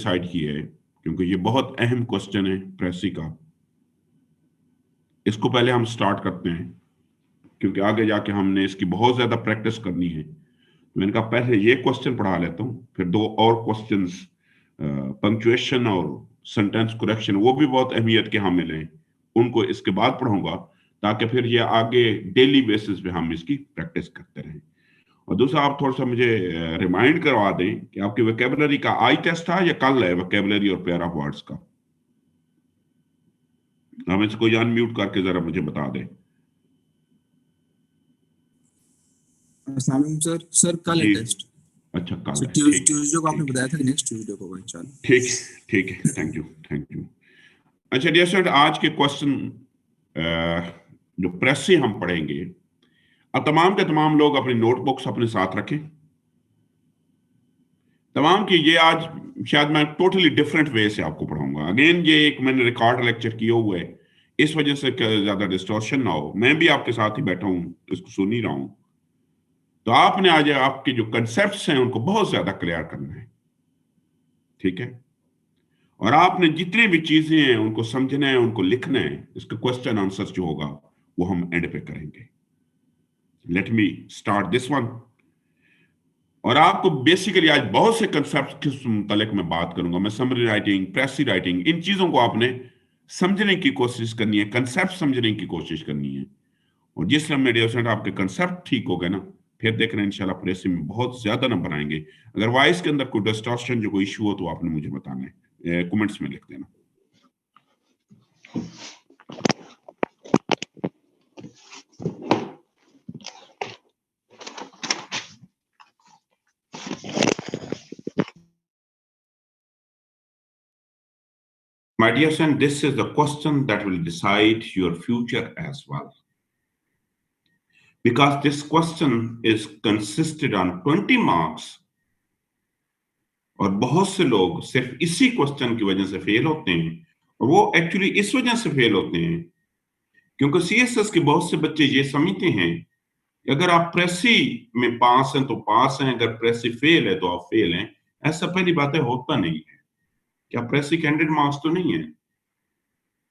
Decide की है, क्योंकि ये बहुत अहम क्वेश्चन है प्रेसी का। इसको पहले हम स्टार्ट करते हैं, क्योंकि आगे जाके हमने इसकी बहुत ज्यादा प्रैक्टिस करनी है। तो मैंने कहा पहले ये क्वेश्चन पढ़ा लेता हूँ, फिर दो और क्वेश्चंस, पंक्चुएशन और सेंटेंस करेक्शन, वो भी बहुत अहमियत के हामिल हैं, उनको इसके बाद पढ़ूंगा, ताकि फिर ये आगे डेली बेसिस पे हम इसकी प्रैक्टिस करते रहें। और दूसरा, आप थोड़ा सा मुझे रिमाइंड करवा दें कि आपकी वोकेबलरी का आई टेस्ट था या कल है वोकेबलरी और पेयर ऑफ वर्ड्स का? हम इसको अनम्यूट करके जरा मुझे बता दें। अस्सलाम वालेकुम सर। सर कल है जी, टेस्ट। अच्छा कल सर है, ठीक ट्यूसडे को आपने ठीक बताया था कि नेक्स्ट ट्यूसडे को होगा इंशाल्लाह। ठीक ठीक है, थैंक यू थैंक यू। अच्छा डियर स्टूडेंट, आज के क्वेश्चन जो प्रेस से हम पढ़ेंगे, अब तमाम के तमाम लोग अपनी नोटबुक्स अपने साथ रखें। तमाम की ये आज शायद मैं टोटली डिफरेंट वे से आपको पढ़ाऊंगा। अगेन ये एक मैंने रिकॉर्ड लेक्चर किया हुआ है, इस वजह से ज्यादा डिस्टॉर्शन ना हो। मैं भी आपके साथ ही बैठा हूं, इसको सुन ही रहा हूं। तो आपने आज आपके जो कंसेप्ट्स हैं उनको बहुत ज्यादा क्लियर करना है, ठीक है? और आपने जितनी भी चीजें हैं उनको समझना है, उनको लिखना है। इसका क्वेश्चन आंसर जो होगा वो हम एंड पे करेंगे। Let me start this one. और आपको बेसिकली आज बहुत से कंसेप्ट के मुतालिक मैं बात करूंगा। मैं समरी राइटिंग, प्रेसी राइटिंग, इन चीजों को आपने समझने की कोशिश करनी है, कंसेप्ट समझने की कोशिश करनी है। और जिस समय मेरे स्टूडेंट आपके कंसेप्ट ठीक हो गए ना, फिर देखना इंशाल्लाह प्रेसी में बहुत ज्यादा नंबर आएंगे। अगर वॉइस के अंदर कोई डिस्टॉर्शन जो कोई इशू हो तो आपने मुझे बताना है, कमेंट्स में लिख देना। My dear son, this is the question that will decide your future as well. Because this question is consisted on 20 marks, और बहुत से लोग सिर्फ इसी क्वेश्चन की वजह से फेल होते हैं। और वो एक्चुअली इस वजह से फेल होते हैं क्योंकि सीएसएस के बहुत से बच्चे ये समझते हैं कि अगर आप प्रेसी में पास हैं तो पास हैं, अगर प्रेसी फेल है तो आप फेल हैं। ऐसा पहली बात है, होता नहीं है। क्या प्रेसी के 100 मार्क्स तो नहीं है,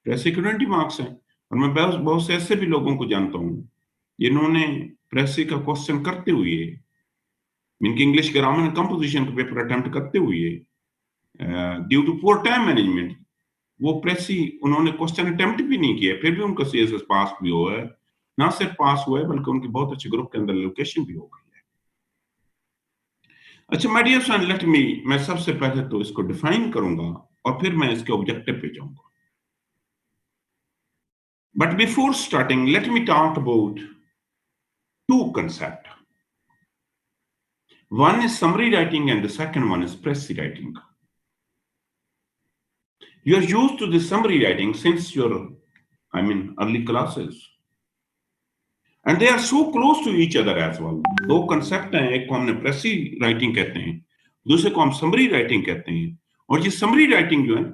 प्रेसी के 20 मार्क्स हैं। और मैं बहुत बहुत से ऐसे भी लोगों को जानता हूं जिन्होंने प्रेसी का क्वेश्चन करते हुए, इनकी इंग्लिश ग्रामर एंड कंपोजिशन का पेपर अटेम्प्ट करते हुए, due to poor time management, वो प्रेसी उन्होंने क्वेश्चन अटेम्प्ट भी नहीं किया, फिर भी उनका सीएसएस पास भी हुआ है। ना सिर्फ पास हुआ है बल्कि उनके बहुत अच्छे ग्रुप के अंदर लोकेशन भी हो गई है। अच्छा my dear friend, let me, मैं सबसे पहले तो इसको डिफाइन करूंगा और फिर मैं इसके ऑब्जेक्टिव पे जाऊंगा। But before starting let me talk about two concepts. One is summary writing and the second one is pressy writing. You are used to the summary writing since your, early classes. And they are so close to each other as well. दो concept हैं, एक को हमने pressy writing कहते हैं, दूसरे को हम summary writing कहते हैं। और ये summary writing जो है,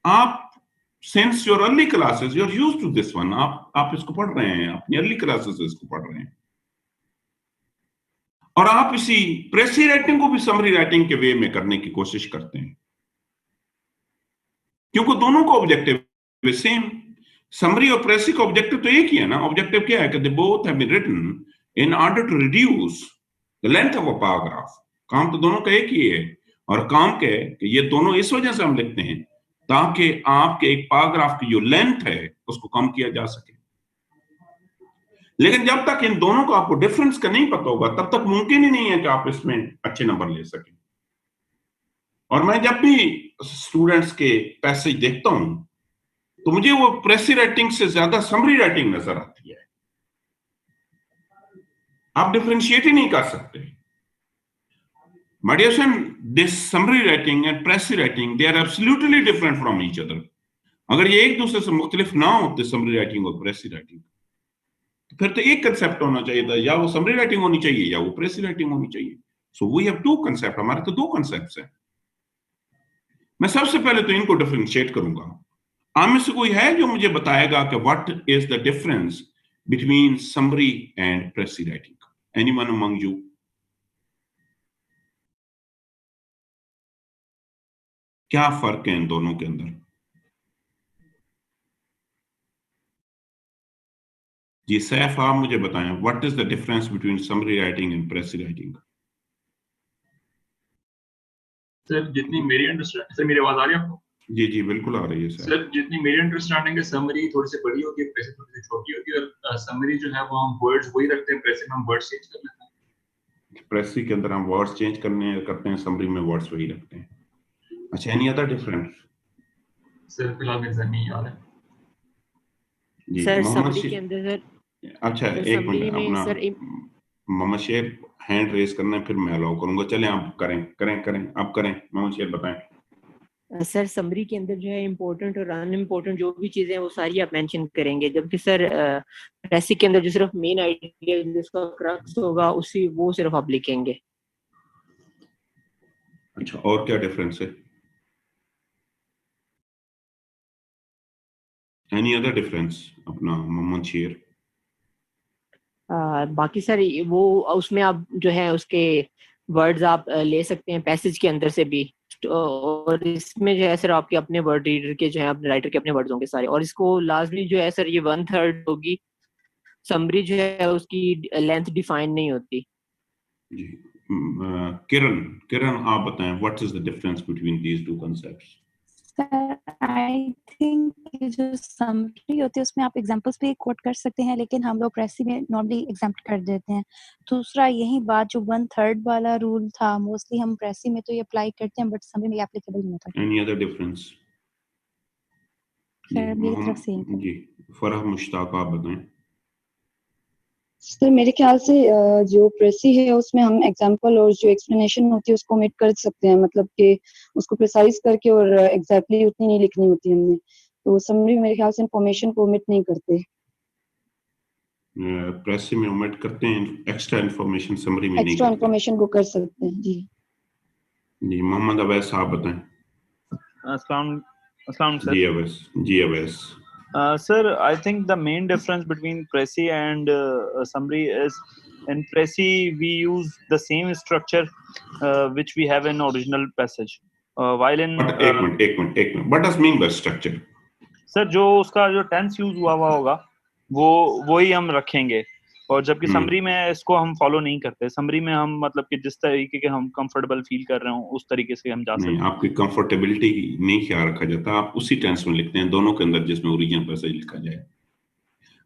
आप since your early classes you are used to this one. आप इसको पढ़ रहे हैं, अपनी early classes से इसको पढ़ रहे हैं। और आप इसी प्रेसी राइटिंग को भी समरी राइटिंग के वे में करने की कोशिश करते हैं, क्योंकि दोनों का ऑब्जेक्टिव सेम। समरी और प्रेसी का ऑब्जेक्टिव तो एक ही है ना। ऑब्जेक्टिव क्या है कि they both have been written in order to reduce the length of a paragraph. काम तो दोनों का एक ही है। और काम क्या है कि ये दोनों इस वजह से हम लिखते हैं ताकि आपके एक पैराग्राफ की जो लेंथ है उसको कम किया जा सके। लेकिन जब तक इन दोनों को आपको डिफरेंस का नहीं पता होगा तब तक मुमकिन ही नहीं है कि आप इसमें अच्छे नंबर ले सकें। और मैं जब भी स्टूडेंट्स के पैसेज देखता हूं तो मुझे वो प्रेसी राइटिंग से ज्यादा समरी राइटिंग नजर आती है। आप डिफरेंशिएट ही नहीं कर सकते। My dear son, this summary writing and pressy writing, they are absolutely different from each other. अगर ये एक दूसरे से मुख्तलिफ ना होते समरी राइटिंग और प्रेसी राइटिंग, तो फिर तो एक कंसेप्ट होना चाहिए था, या वो समरी राइटिंग होनी चाहिए या वो प्रेसी राइटिंग होनी चाहिए। So we have two concept, हमारे तो दो कंसेप्ट हैं। मैं सबसे पहले तो इनको डिफरेंशिएट करूंगा। आप में से कोई है जो मुझे बताएगा कि what is the difference between summary and प्रेसी writing? Anyone among you? क्या फर्क है इन दोनों के अंदर? जी सैफ, आप मुझे बताएं, what is the difference between summary writing and प्रेसी writing? Sir जितनी मेरी अंडरस्टैंडिंग, सर मेरी आवाज आ रही है आपको? जी जी बिल्कुल आ रही है सर। सर जितनी मेरी अंडरस्टैंडिंग है, समरी थोड़ी सी बड़ी होती है, प्रेसी थोड़ी सी छोटी होती है, और समरी जो है वो हम वर्ड्स वही रखते हैं, प्रेसी में हम वर्ड्स चेंज कर लेते हैं। प्रेसी के अंदर हम वर्ड्स चेंज करते हैं, समरी में वर्ड्स वही रखते हैं। अच्छा, एनी अदर डिफरेंस? सर फिलहाल मेरे ज़हन में नहीं आ रहा है। जी सर मोहम्मद समरी के शेर। अंदर सर, अच्छा सर एक मिनट, समरी में अपना सर मोहम्मद शेर हैंड रेज करना है, फिर मैं अलाउ करूंगा। चलें आप करें करें करें, आप करें, मोहम्मद शेर बताएं। सर समरी के अंदर जो है इम्पोर्टेंट और अनइम्पोर्टेंट जो भी चीजें हैं वो सारी आप मेंशन करेंगे, जबकि सर प्रेसी के अंदर जो सिर्फ मेन आइडिया जिसका क्रक्स होगा उसी वो सिर्फ आप लिखेंगे। अच्छा, और क्या डिफरेंस है? एनी अदर डिफरेंस अपना मोहम्मद शेर? बाकी सर वो उसमें आप जो है उसके वर्ड्स आप ले सकते हैं पैसेज के अंदर से भी, और इसमें जो है सर आपके अपने वर्ड रीडर के जो है अपने राइटर के अपने वर्ड्स होंगे सारे, और इसको लाजमी जो है सर ये 1/3 होगी। समरी जो है उसकी लेंथ डिफाइन नहीं होती। जी किरण, किरण आप बताएं, what is the difference between these two concepts? Sir I think ये जो समरी होती है उसमें आप एग्जांपल्स भी कोट कर सकते हैं, लेकिन हम लोग प्रेसी में नॉर्मली एग्जाम्प्ट कर देते हैं। दूसरा यही बात जो 1/3 वाला रूल था, मोस्टली हम प्रेसी में तो ये अप्लाई करते हैं, बट समरी में एप्लीकेबल नहीं होता। Any other difference? जी सर मेरी तरफ से यही। जी फरह मुश्ताक आप बताएं। सर मेरे ख्याल से जो प्रेसी है उसमें हम एग्जाम्पल और जो एक्सप्लेनेशन होती है उसको ओमिट कर सकते हैं, मतलब कि उसको प्रिसाइज करके और एग्जैक्टली उतनी नहीं लिखनी होती हमने। तो समरी मेरे ख्याल से इंफॉर्मेशन को ओमिट नहीं करते। प्रेसी में ओमिट करते हैं, एक्स्ट्रा इंफॉर्मेशन समरी में नहीं एक्स्ट्रा करते। इंफॉर्मेशन को कर सकते हैं जी। जी मोहम्मद अवैस आप बताएं। अस्सलाम सर। जी अवैस, जी Awais. Sir, I think the main difference between Prezi and summary is in Prezi we use the same structure which we have in original passage. While in एक minute, what does mean by structure? Sir जो उसका जो tense use हुआ होगा वो ही हम रखेंगे, और जबकि समरी में इसको हम फॉलो नहीं करते। समरी में हम मतलब कि जिस तरीके के हम कंफर्टेबल फील कर रहे हो उस तरीके से हम जा सकते हैं। आपकी कंफर्टेबिलिटी नहीं ख्याल रखा जाता, आप उसी टेंस में लिखते हैं दोनों के अंदर जिसमें ओरिजिनल पैसेज लिखा जाए।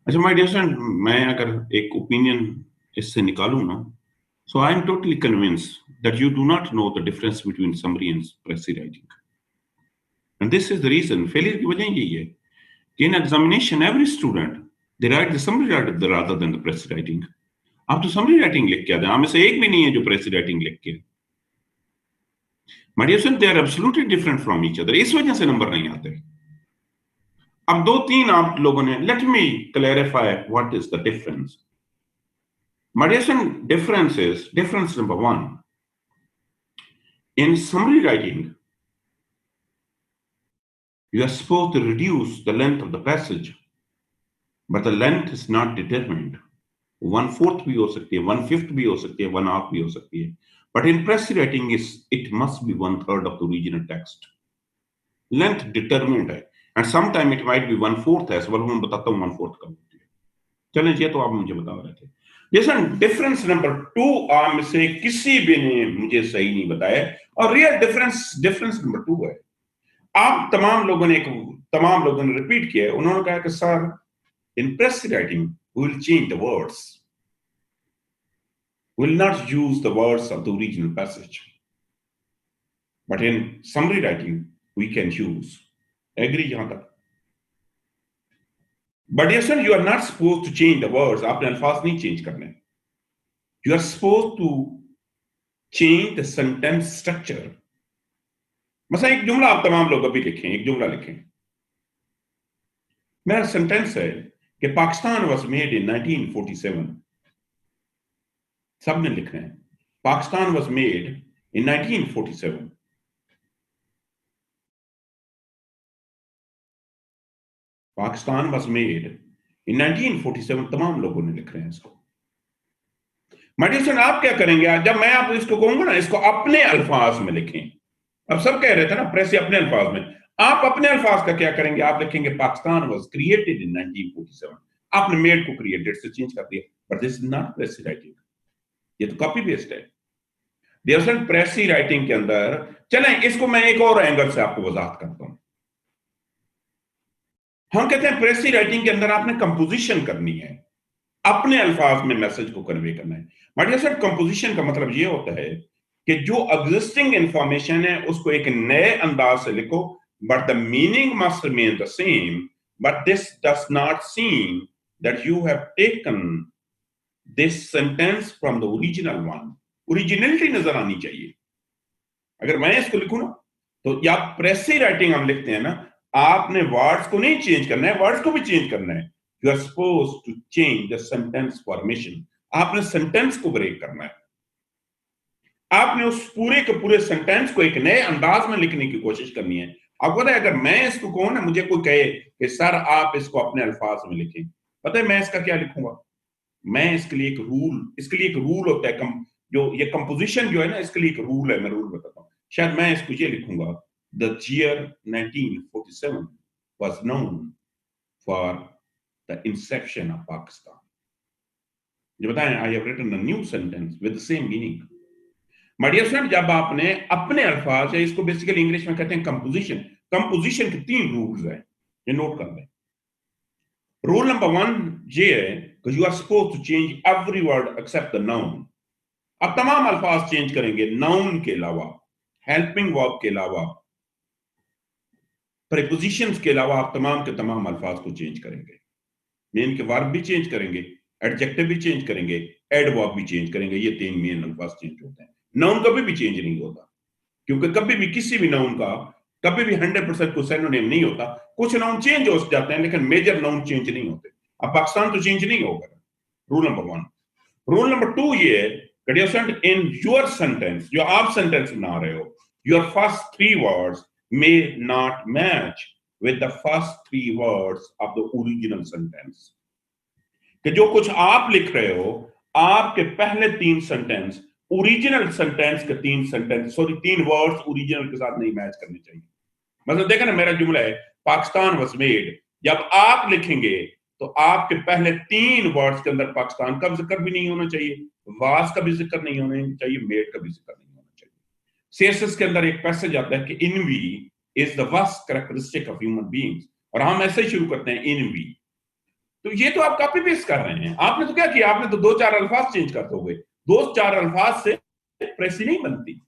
अच्छा माय डियर फ्रेंड, मैं अगर एक ओपिनियन इससे निकालूं ना, so I am totally convinced that you do not know the difference between summary and pressy writing, and this is the reason failure की वजह यही है कि in examination every student they write the summary rather than the pressy writing. आप तो summary writing लिख के आते हैं, हमें से एक भी नहीं है जो pressy writing लिख के। My dear friend, they are absolutely different from each other, इस वजह से नंबर नहीं आते। अब 2-3 आप लोगों ने, let me clarify what is the difference. My dear friend, difference number 1, in summary writing you are supposed to reduce the length of the passage, but the length is not determined. 1/4 भी हो सकती है, 1/5 भी हो सकती है, 1/2 भी हो सकती है, but in pressy writing it must be 1/3 of the original text. Length determined है, and sometime it might be 1/4 as well। मैं बताता हूँ 1/4 कब होती है। चलें, ये तो आप मुझे बता रहे थे। Listen, difference number 2 आप में से किसी भी ने मुझे सही नहीं बताया, और रियल difference number 2 है। आप तमाम लोगों ने रिपीट किया है। उन्होंने कहा कि sir in pressy writing we will change the words, we will not use the words of the original passage, but in summary writing we can use। agree यहां तक? but yes sir, you are not supposed to change the words, आपने अल्फाज नहीं change करने, you are supposed to change the sentence structure। मतलब एक जुमला आप तमाम लोग अभी लिखें, एक जुमला लिखें। मेरा सेंटेंस है कि पाकिस्तान was made in 1947। सबने लिखना है Pakistan was made in 1947। Pakistan was made in 1947, तमाम लोगों ने लिख रहे हैं इसको। मेडिसन आप क्या करेंगे, जब मैं आपको इसको कहूंगा ना, इसको अपने अल्फाज में लिखें। अब सब कह रहे थे ना प्रेसी अपने अल्फाज में, आप अपने अल्फाज का क्या करेंगे? आप लिखेंगे पाकिस्तान वाज क्रिएटेड इन 1947, आपने मेड को क्रिएटेड से चेंज कर दिया, but this is not प्रेसी writing, ये तो कॉपी पेस्ट है। दरअसल प्रेसी राइटिंग के अंदर, चलें इसको मैं एक और एंगल से आपको वजाहत करता हूं। हम कहते हैं प्रेसी राइटिंग के अंदर आपने कंपोजिशन करनी है, अपने अल्फाज में मैसेज को कन्वे करना है। बट दरअसल कंपोजिशन का मतलब ये होता है कि जो एग्जिस्टिंग इंफॉर्मेशन है उसको एक नए अंदाज से लिखो, but the meaning must remain the same, but this does not seem that you have taken this sentence from the original one. Originality नजर आनी चाहिए। अगर मैं इसको लिखूं ना, तो या प्रेसी राइटिंग हम लिखते हैं ना, आपने वर्ड्स को नहीं चेंज करना है, वर्ड्स को भी चेंज करना है। You are suppose to change the sentence formation, आपने सेंटेंस को ब्रेक करना है, आपने उस पूरे के पूरे सेंटेंस को एक नए अंदाज में लिखने की कोशिश करनी है। अब पता है, अगर मैं इसको कहूं ना, मुझे कोई कहे कि सर आप इसको अपने अल्फाज में लिखें, पता है मैं इसका क्या लिखूंगा? मैं इसके लिए एक रूल होता है, जो ये कंपोजिशन जो है ना, इसके लिए एक रूल है, मैं रूल बताता हूं। शायद मैं इसको ये लिखूंगा, the year 1947 was known for the inception of Pakistan. ये बताएं, I have written a new sentence with the same meaning. My dear friend, जब आपने अपने अल्फाज है, इसको बेसिकली इंग्लिश में कहते हैं कंपोजिशन। कंपोजिशन के 3 रूल्स हैं, ये नोट कर लें। रूल नंबर 1 ये है कि you are suppose to change every word except the noun. आप तमाम अल्फाज चेंज करेंगे, नाउन के अलावा, हेल्पिंग वर्ब के अलावा, प्रीपोजिशंस के अलावा आप तमाम के तमाम अल्फाज को चेंज करेंगे। मेन के वर्ब भी चेंज करेंगे, एडजेक्टिव भी चेंज करेंगे, एडवर्ब भी चेंज करेंगे। ये 3 मेन अल्फाज चेंज होते हैं। नाउन कभी भी चेंज नहीं होता, क्योंकि कभी भी किसी भी नाउन का कभी भी 100% कोई सिनोनिम नहीं होता। कुछ नाउन चेंज हो जाते हैं, लेकिन मेजर नाउन चेंज नहीं होते। अब पाकिस्तान तो चेंज नहीं होगा। Rule number 1। रूल नंबर 2 ये है, इन योर सेंटेंस, जो आप सेंटेंस बना रहे हो, your first 3 words may not match with the first 3 words of the original sentence। कि जो कुछ आप लिख रहे हो, आपके पहले 3 सेंटेंस ओरिजिनल सेंटेंस के 3 वर्ड्स ओरिजिनल के साथ नहीं मैच करने चाहिए। मतलब देखा ना, मेरा जुमला है पाकिस्तान वाज मेड, जब आप लिखेंगे तो आपके पहले 3 वर्ड्स के अंदर पाकिस्तान का जिक्र भी नहीं होना चाहिए, वाज का भी जिक्र नहीं होना चाहिए, मेड का भी जिक्र नहीं होना चाहिए। सीएसएस के अंदर एक पैसेज आता है कि env is the worst characteristic of human beings, और हम ऐसे ही शुरू करते हैं इनवी। तो ये तो आप कॉपी पेस्ट कर रहे हैं। आपने तो क्या किया, आपने तो 2-4 अल्फाज चेंज कर दोगे। 2-4 अल्फाज से प्रेसी नहीं बनती।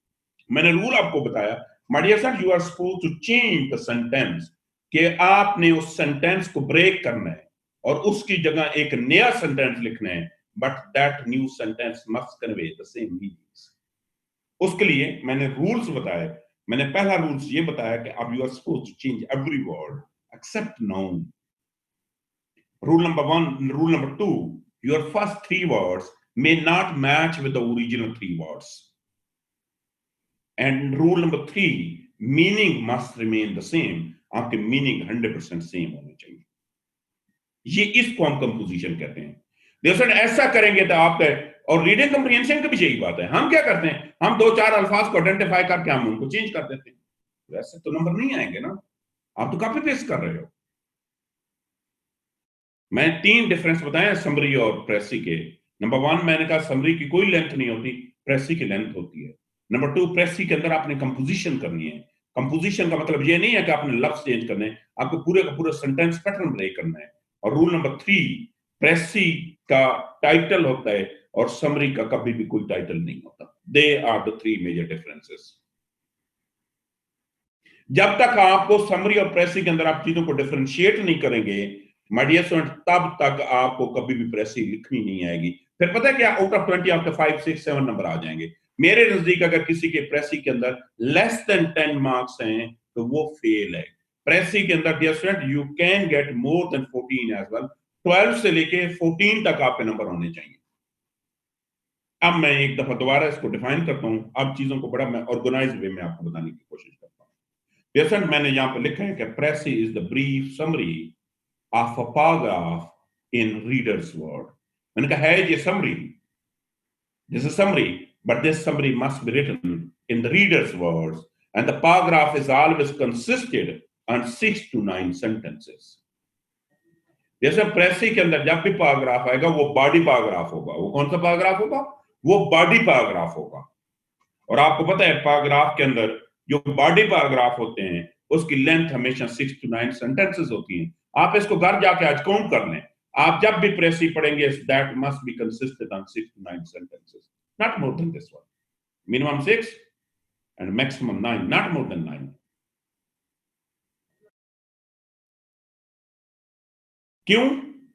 मैंने रूल आपको बताया, my dear sir, you are suppose to change the sentence, कि आपने उस सेंटेंस को ब्रेक करना है और उसकी जगह एक नया सेंटेंस लिखना है, but that new sentence must convey the same meanings. उसके लिए मैंने रूल्स बताए। मैंने पहला रूल्स ये बताया कि अब you are suppose to change every word except noun. Rule number 1, rule number 2, your first 3 words may not match with the original 3 words. And rule number 3, meaning must remain the same. आपके meaning 100% same होने चाहिए। ये इसको हम composition कहते हैं। दरअसल ऐसा करेंगे तो आपका, और रीडिंग कंप्रीहेंशन की भी यही बात है। हम क्या करते हैं, हम 2-4 अल्फाज को आइडेंटिफाई करके हम उनको चेंज कर देते हैं। वैसे तो नंबर नहीं आएंगे ना, आप तो कॉपी पेस्ट कर रहे हो। मैं 3 डिफरेंस बताए समरी और प्रेसी के। नंबर 1 मैंने कहा समरी की कोई लेंथ नहीं होती, प्रेसी की लेंथ होती है। नंबर 2, प्रेसी के अंदर आपने कंपोजिशन करनी है। कंपोजिशन का मतलब ये नहीं है कि आपने लफ्ज चेंज करने, आपको पूरे का पूरा सेंटेंस पैटर्न ब्रेक करना है। और रूल नंबर 3, प्रेसी का टाइटल होता है और समरी का कभी भी कोई टाइटल नहीं होता। There are the 3 major differences. जब तक आपको समरी और प्रेसी के अंदर आप चीजों को डिफरेंशिएट नहीं करेंगे, माय डियर स्टूडेंट, तब तक आपको कभी भी प्रेसी लिखनी नहीं आएगी। फिर पता है क्या, आउट ऑफ 20 आपके 5, 6, 7 नंबर आ जाएंगे। मेरे नजदीक अगर किसी के प्रेसी के अंदर लेस देन 10 मार्क्स हैं तो वो फेल है। प्रेसी के अंदर dear student, you can get more than 14 as well. 12 से लेके 14 तक आपके नंबर होने चाहिए। अब मैं एक दफा दोबारा इसको डिफाइन करता हूं। अब चीजों को बड़ा मैं ऑर्गेनाइज्ड वे में आपको बताने की कोशिश करता हूं। डियर स्टूडेंट, मैंने यहां पर लिखा है कि precis is the brief summary of a paragraph in reader's word। मैंने कहा है ये summary, this is summary, but this summary must be written in the reader's words and the paragraph is always consisted on 6 to 9 sentences. जैसे प्रेसी के अंदर जब भी paragraph आएगा वो बॉडी पैराग्राफ होगा। वो कौन सा पैराग्राफ होगा? वो बॉडी पैराग्राफ होगा। और आपको पता है पैराग्राफ के अंदर जो बॉडी पैराग्राफ होते हैं उसकी लेंथ हमेशा 6 to 9 सेंटेंसेस होती हैं। आप इसको घर जाके आज काउंट कर लें। आप जब भी प्रेसी पढ़ेंगे that must be consisted on 6 to 9 sentences, not more than this one. Minimum 6 and maximum 9, not more than 9. क्यों?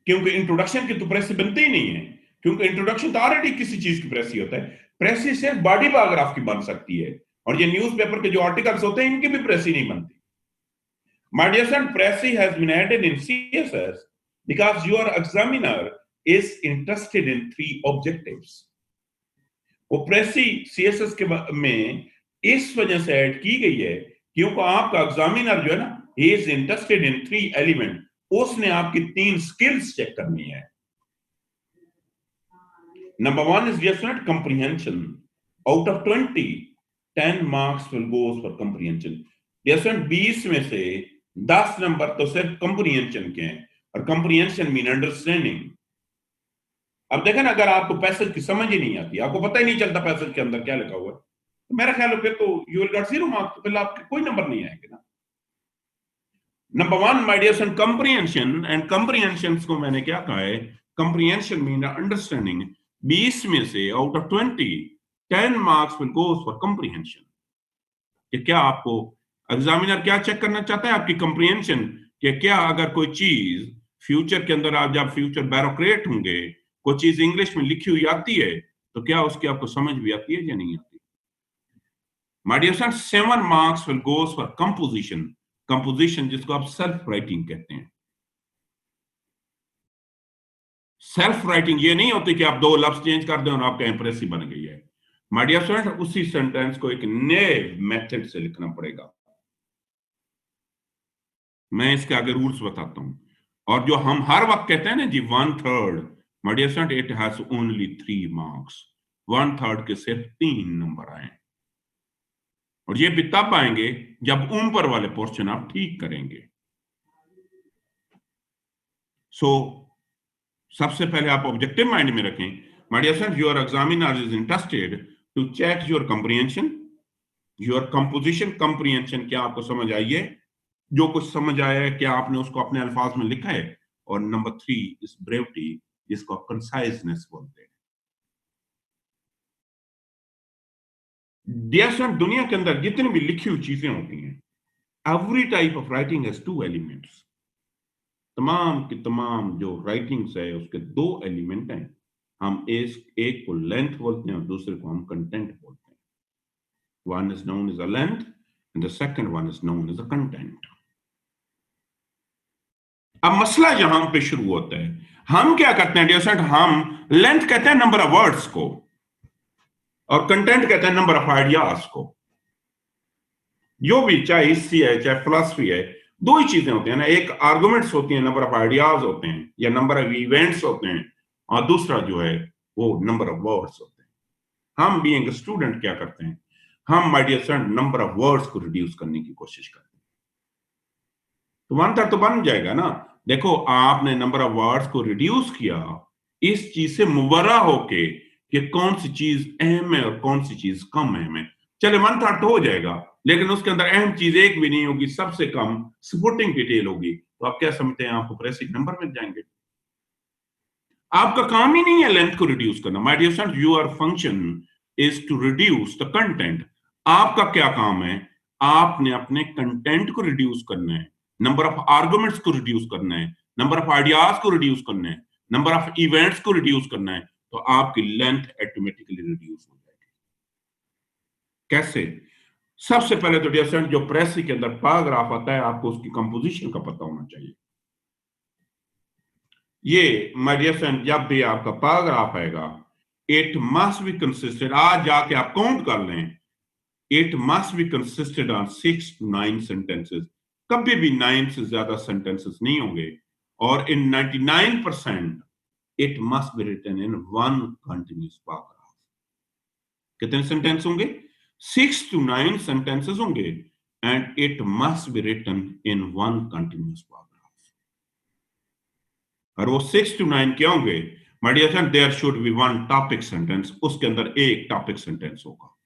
क्योंकि इंट्रोडक्शन की तो प्रेसी बनती ही नहीं है, क्योंकि इंट्रोडक्शन तो ऑलरेडी किसी चीज की प्रेसी होता है। प्रेसी सिर्फ बॉडी पैराग्राफ की बन सकती है, और ये न्यूज़पेपर के जो आर्टिकल्स होते हैं इनकी भी प्रेसी नहीं बनती। My dear son, pressy has been added in CSS because your examiner is interested in 3 objectives. वो प्रेसी CSS के में इस वजह से ऐड की गई है क्योंकि आपका एग्जामिनर जो है ना, he is interested in 3 element. उसने आपकी 3 स्किल्स चेक करनी है। Number 1 is just not comprehension. Out of 20, 10 marks will go for comprehension. जैसे 20 में से 10 नंबर तो सिर्फ कंप्रीहेंशन के हैं, और कंप्रीहेंशन मीन अंडरस्टैंडिंग। अब देखें ना, अगर आपको पैसेज की समझ ही नहीं आती, आपको पता ही नहीं चलता पैसेज के अंदर क्या लिखा हुआ है, तो मेरा ख्याल है फिर तो यू विल गेट 0 मार्क्स, तो फिर आपके कोई नंबर नहीं आएंगे ना। Number 1 my dear son, comprehension. And comprehension को मैंने क्या कहा है? Comprehension mean understanding. 20 में से out of 20, 10 marks will go for comprehension. कि क्या आपको एग्जामिनर क्या चेक करना चाहता है? आपकी कंप्रीहेंशन, कि क्या अगर कोई चीज फ्यूचर के अंदर, आप जब फ्यूचर ब्यूरोक्रेट होंगे, कोई चीज इंग्लिश में लिखी हुई आती है तो क्या उसकी आपको समझ भी आती है या नहीं आती? My dear son, 7 marks will goes for composition. Composition जिसको आप सेल्फ राइटिंग कहते हैं। सेल्फ राइटिंग ये नहीं होती कि आप 2 लफ्ज चेंज कर दें और आपका इंप्रेसिव बन गई है। माय डियर स्टूडेंट, उसी सेंटेंस को एक नए मेथड से लिखना पड़ेगा। मैं इसके आगे रूल्स बताता हूं। और जो हम हर वक्त कहते हैं ना जी 1/3, my dear student, it has only 3 marks. 1/3 के सिर्फ 3 नंबर आए, और ये भी तब आएंगे जब ऊपर वाले पोर्शन आप ठीक करेंगे। सो सबसे पहले आप ऑब्जेक्टिव माइंड में रखें। My dear student, your examiner is interested to check your comprehension, your composition. Comprehension क्या आपको समझ आई है? जो कुछ समझ आया है क्या आपने उसको अपने अल्फाज में लिखा है? और नंबर 3 इज ब्रेविटी, जिसको कंसाइजनेस बोलते हैं। डियर स्टूडेंट, दुनिया के अंदर जितनी भी लिखी हुई चीजें होती हैं, every type of writing has 2 elements. तमाम की तमाम जो राइटिंग्स है उसके 2 एलिमेंट हैं। हम एक को लेंथ बोलते हैं और दूसरे को हम कंटेंट बोलते हैं। One is known as a length and the second one is known as a content. अब मसला यहां पे शुरू होता है। हम क्या करते हैं डियर स्टूडेंट? हम लेंथ कहते हैं नंबर ऑफ वर्ड्स को, और कंटेंट कहते हैं नंबर ऑफ आइडियाज को। जो भी, चाहे हिस्ट्री है चाहे फिलॉसफी है, 2 ही चीजें होती हैं ना। एक आर्गुमेंट्स होती हैं, नंबर ऑफ आइडियाज होते हैं या नंबर ऑफ इवेंट्स होते हैं, और दूसरा जो है वो नंबर ऑफ वर्ड्स होते हैं। हम बीइंग स्टूडेंट क्या करते हैं? हम my dear student number of words को रिड्यूस करने की कोशिश करते हैं। तो 1/3 तो बन जाएगा ना। देखो, आपने नंबर ऑफ वर्ड्स को रिड्यूस किया इस चीज से मुबर्रा होके कि कौन सी चीज अहम है और कौन सी चीज कम अहम है। चले 1/3 तो हो जाएगा, लेकिन उसके अंदर अहम चीज एक भी नहीं होगी, सबसे कम सपोर्टिंग डिटेल होगी। तो आप क्या समझते हैं? आपको प्रेसिड नंबर मिल जाएंगे। आपका काम ही नहीं है लेंथ को रिड्यूस करना। My dear student, your function is to reduce the content. आपका क्या काम है? आपने अपने कंटेंट को रिड्यूस करना है, नंबर ऑफ आर्गुमेंट्स को रिड्यूस करना है, नंबर ऑफ आइडियाज को रिड्यूस करना है, नंबर ऑफ इवेंट्स को रिड्यूस करना है, तो आपकी लेंथ ऑटोमेटिकली रिड्यूस हो जाएगी। कैसे? सबसे पहले तो डियर स्टूडेंट, जो प्रेसी के अंदर पैराग्राफ आता है, आपको उसकी कंपोजिशन का पता होना चाहिए। ये माय डियर स्टूडेंट, जब भी आपका पैराग्राफ आएगा, इट मस्ट बी कंसिस्टेड। आज जाके आप काउंट कर लें, it must be consisted on 6 to 9 sentences. कभी भी 9 से ज्यादा सेंटेंसेस नहीं होंगे, और in 99% it must be written in 1 continuous paragraph. कितने सेंटेंस होंगे? 6 to 9 sentences होंगे and it must be written in one continuous paragraph. और वो 6 to 9 क्या होंगे? My dear son, there should be one topic sentence, उसके अंदर एक topic sentence होगा।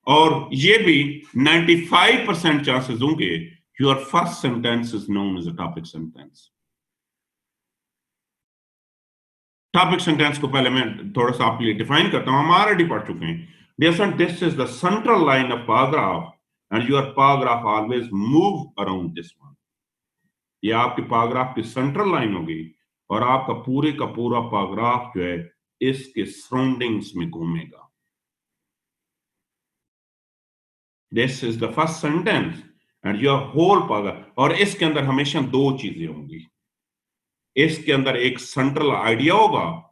और ये भी 95% चांसेस होंगे your first sentence is known as a topic sentence. Topic sentence को पहले मैं थोड़ा सा आपके लिए डिफाइन करता हूं, हम ऑलरेडी पढ़ चुके हैं। Dear son, this is the central line of paragraph and your paragraph always move around this one. ये आपके पैराग्राफ की सेंट्रल लाइन होगी और आपका पूरे का पूरा पैराग्राफ जो है इसके सराउंडिंग्स में घूमेगा। This is the first sentence and your whole paragraph, और इसके अंदर हमेशा दो चीजें होंगी। इसके अंदर एक सेंट्रल आइडिया होगा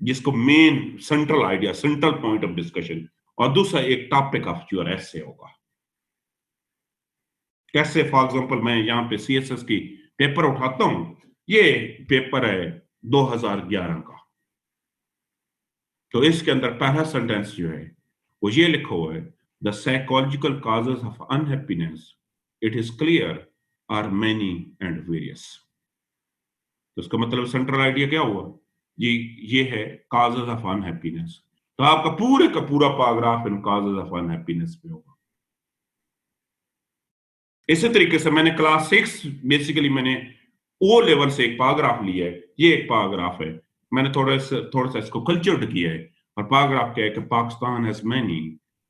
जिसको main central idea, central point of discussion, और दूसरा एक टॉपिक ऑफ योर एसे होगा। कैसे? फॉर एग्जांपल मैं यहाँ पे सीएसएस की पेपर उठाता हूं, ये पेपर है 2011 का, तो इसके अंदर पहला सेंटेंस जो है वो ये लिखा हुआ है, the psychological causes of unhappiness it is clear are many and various. तो उसका मतलब सेंट्रल आइडिया क्या हुआ जी? ये है कॉजेस ऑफ अनहैप्पीनेस। तो आपका पूरे का पूरा paragraph in causes of unhappiness पे होगा। इसी तरीके से मैंने क्लास 6 बेसिकली मैंने ओ लेवल से एक पैराग्राफ लिया है, ये एक पैराग्राफ है, मैंने थोड़ा सा इसको कल्चर्ड किया है, और पैराग्राफ क्या है कि Pakistan has many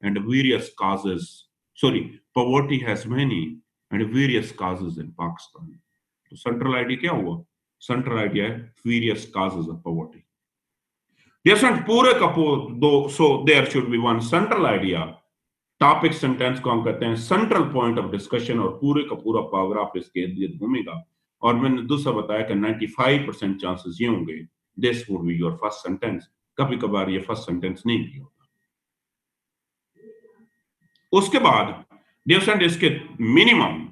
and various causes, sorry, poverty has many and various causes in Pakistan. तो सेंट्रल आइडिया क्या हुआ? सेंट्रल आइडिया है वेरियस कॉजेस ऑफ पॉवर्टी। पूरे का दो, so there should be one central idea. Topic sentence को हम कहते हैं सेंट्रल पॉइंट ऑफ डिस्कशन, और पूरे का पूरा पैराग्राफ इसके इर्द गिर्द घूमेगा। और मैंने दूसरा बताया कि 95% चांसेस ये होंगे this would be your first sentence. कभी कभार ये फर्स्ट सेंटेंस नहीं भी होता। उसके बाद इसके मिनिमम,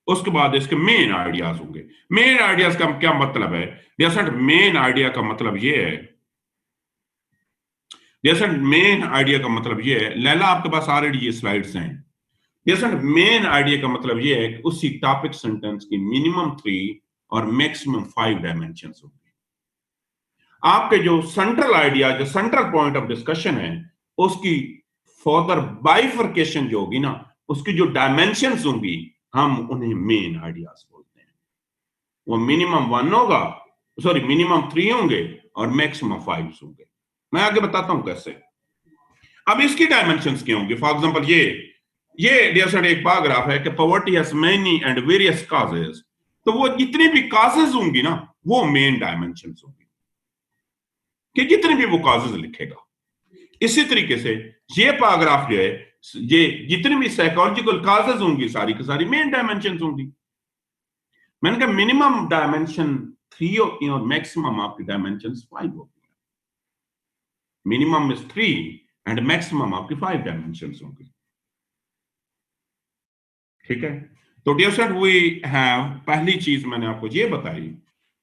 उसके बाद इसके मेन आइडियाज होंगे। मेन आइडियाज का क्या मतलब है? मेन आइडिया का मतलब ये है, मेन आइडिया का मतलब ये है, लैला आपके पास ऑलरेडी ये स्लाइड्स हैं। मेन आइडिया का मतलब ये है कि उसी टॉपिक सेंटेंस की मिनिमम 3 और मैक्सिमम 5 डायमेंशंस होंगे। आपके जो सेंट्रल आइडिया, जो सेंट्रल पॉइंट ऑफ डिस्कशन है, उसकी फर्दर बाइफर्केशन जो होगी ना, उसकी जो डायमेंशंस होंगी, हम उन्हें मेन आइडियाज बोलते हैं। वो मिनिमम 1 होगा, सॉरी मिनिमम 3 होंगे और मैक्सिमम 5 होंगे। मैं आगे बताता हूं कैसे। अब इसकी डायमेंशंस क्या होंगी? फॉर एग्जांपल ये डियर स्टूडेंट एक पैराग्राफ है कि poverty has many and various causes. तो वो जितनी भी कॉजेस होंगी ना, वो मेन डायमेंशंस होंगी कि जितने भी वो कॉजेस लिखेगा। इसी तरीके से ये पैराग्राफ जो है, ये जितनी भी साइकोलॉजिकल कॉजेस होंगी सारी की सारी मेन डायमेंशंस होंगी। मैंने कहा मिनिमम डायमेंशन 3 होती है और मैक्सिमम आपकी डायमेंशंस 5 होती है। मिनिमम इज 3 एंड मैक्सिमम आपकी 5 डायमेंशंस होंगी। ठीक है? तो डियर स्टूडेंट वी हैव, पहली चीज मैंने आपको ये बताई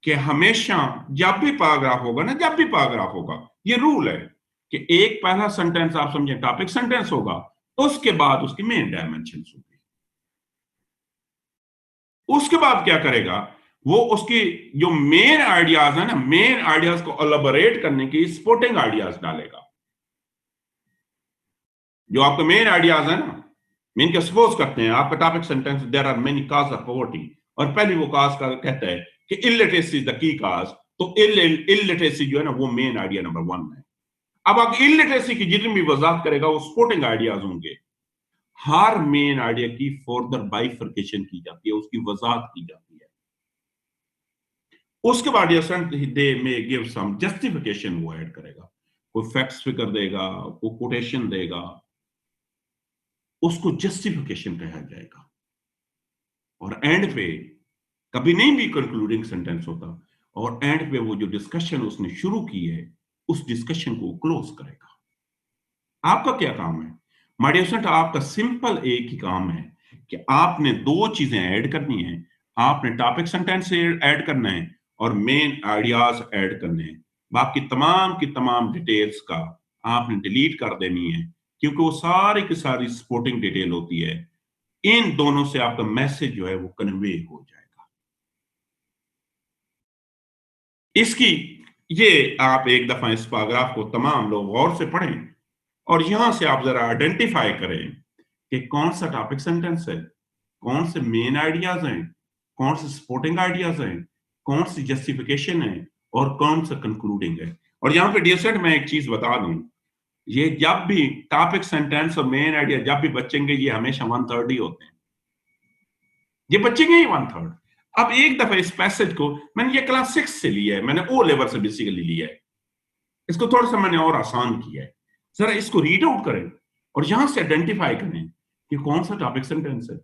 कि हमेशा जब भी पैराग्राफ होगा ना, जब भी पैराग्राफ होगा, ये रूल है कि एक पहला सेंटेंस आप समझे टॉपिक सेंटेंस होगा, उसके बाद उसकी मेन डायमेंशंस होगी। उसके बाद क्या करेगा वो? उसकी जो मेन आइडियाज है ना, मेन आइडियाज को एलाबोरेट करने की सपोर्टिंग आइडियाज डालेगा। जो आपके मेन आइडियाज है ना, मीन के सपोज करते हैं आपका topic sentence there are many cause of poverty, और पहली वो कॉज का कहता है कि illiteracy is the key cause. तो इलिटरेसी जो है ना, वो मेन आइडिया नंबर 1 है। अब आप इलिटरेसी की जितनी भी वजाहत करेगा वो सपोर्टिंग आइडियाज होंगे। हर मेन आइडिया की फर्दर बाइफर्केशन की जाती है, उसकी वजाहत की जाती है। उसके बाद दे मे गिव सम जस्टिफिकेशन, वो ऐड करेगा, कोई फैक्ट्स फिगर देगा, कोई कोटेशन देगा, उसको जस्टिफिकेशन कहा जाएगा। और एंड पे कभी नहीं भी कंक्लूडिंग सेंटेंस होता, और एंड पे वो जो डिस्कशन उसने शुरू की है उस डिस्कशन को क्लोज करेगा। आपका क्या काम है? माय डियर स्टूडेंट, आपका सिंपल एक ही काम है कि आपने 2 चीजें ऐड करनी है। आपने टॉपिक सेंटेंस ऐड करना है और मेन आइडियाज ऐड करने हैं। बाकी तमाम की तमाम डिटेल्स का आपने डिलीट कर देनी है। क्योंकि वो सारी की सारी सपोर्टिंग डिटेल होती है। इन दोनों से आपका मैसेज जो है वो कन्वे हो जाएगा। इसकी ये आप एक दफा इस पैराग्राफ को तमाम लोग गौर से पढ़ें और यहां से आप जरा आइडेंटिफाई करें कि कौन सा टॉपिक सेंटेंस है, कौन से मेन आइडियाज हैं, कौन से सपोर्टिंग आइडियाज हैं, कौन सी जस्टिफिकेशन है और कौन सा कंक्लूडिंग है। और यहाँ पे डियर स्टूडेंट मैं एक चीज बता दूं, ये जब भी टॉपिक सेंटेंस और मेन आइडिया जब भी बचेंगे ये हमेशा 1/3 ही होते हैं, ये बचेंगे ही 1/3। अब एक दफा इस पैसेज को मैंने ये क्लास 6 से लिया है, मैंने ओ लेवल से बेसिकली लिया है, इसको थोड़ा सा मैंने और आसान किया है। जरा इसको रीड आउट करें और यहां से आइडेंटिफाई करें कि कौन सा टॉपिक सेंटेंस है,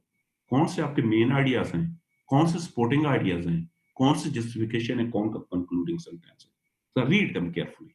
कौन से आपके मेन आइडियाज हैं, कौन से सपोर्टिंग आइडियाज हैं, कौन सी जस्टिफिकेशन है, कौन सा कंक्लूडिंग सेंटेंस है। So read them carefully.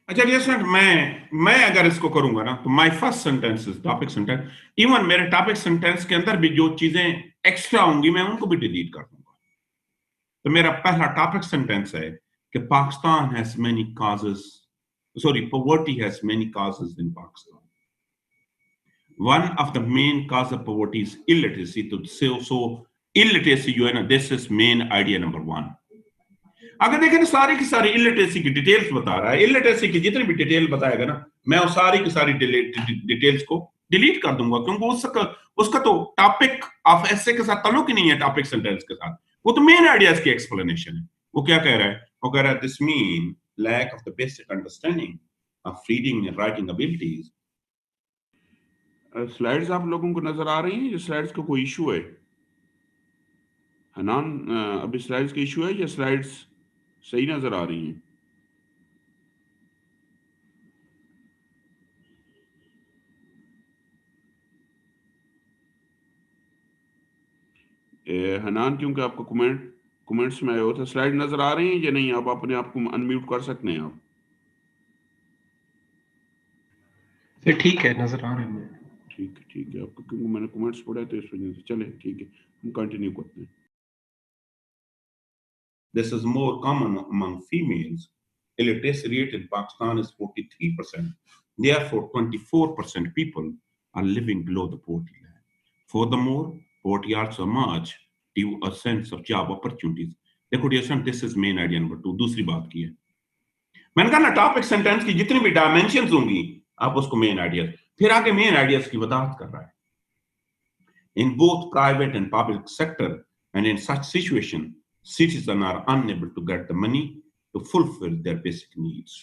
अच्छा डियर स्टूडेंट मैं अगर इसको करूंगा ना तो my first sentence is topic sentence. Even मेरे टॉपिक सेंटेंस के अंदर भी जो चीजें एक्स्ट्रा होंगी मैं उनको भी डिलीट कर दूंगा। तो मेरा पहला टॉपिक सेंटेंस है कि Pakistan has many causes, sorry poverty has many causes in Pakistan. One of the main cause of poverty is illiteracy. तो सो इलिटरेसी जो है ना, this is main idea number 1। अगर देखें तो सारी की सारी इलिटरेसी की डिटेल्स बता रहा है। इलिटरेसी की जितनी भी डिटेल बताएगा ना मैं वो सारी की सारी डिटेल्स को डिलीट कर दूंगा, क्योंकि उसका तो टॉपिक ऑफ एसे के साथ ताल्लुक ही नहीं है टॉपिक सेंटेंस के साथ। वो तो मेन आइडियाज की एक्सप्लेनेशन है। वो क्या कह रहा है? वो कह रहा है this mean lack of the basic understanding of reading and writing abilities. Slides आप लोगों को नजर आ रही हैं? ये स्लाइड्स का कोई इशू है हनान? अभी स्लाइड्स का इशू है या स्लाइड्स सही नजर आ रही हैं? हनान क्योंकि आपका कमेंट्स में आया हो तो स्लाइड नजर आ रही हैं या नहीं? आप अपने आप को अनम्यूट कर सकते हैं आप। फिर ठीक है, नजर आ रहे हैं। ठीक है आपको, क्योंकि मैंने कमेंट्स पढ़ा तो इस वजह से। चले ठीक है, हम कंटिन्यू करते हैं। This is more common among females. Illiteracy rate in Pakistan is 43%. Therefore, 24% people are living below the poverty line. Furthermore, poverty also emerge due a sense of job opportunities. देखो dear student, this is main idea number 2। दूसरी बात की है मैंने कहा ना, topic sentence की जितनी भी डायमेंशंस होंगी आप उसको मेन आइडियाज, फिर आगे मेन आइडियाज की वजाहत कर रहा है। In both private and public sector, and in such situation, citizens are unable to get the money to fulfill their basic needs.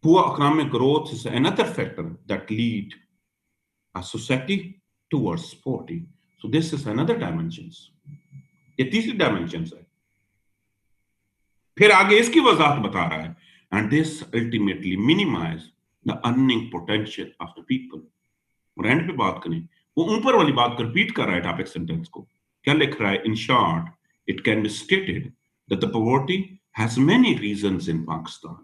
Poor economic growth is another factor that lead a society towards poverty. So this is another dimensions. ये तीसरी dimensions है। फिर आगे इसकी वजाहत बता रहा है, and this ultimately minimize the earning potential of the people. और एंड पे बात करें, वो ऊपर वाली बात को रिपीट कर रहा है टॉपिक सेंटेंस को। क्या लिख रहा है? In short, it can be stated that the poverty has many reasons in Pakistan.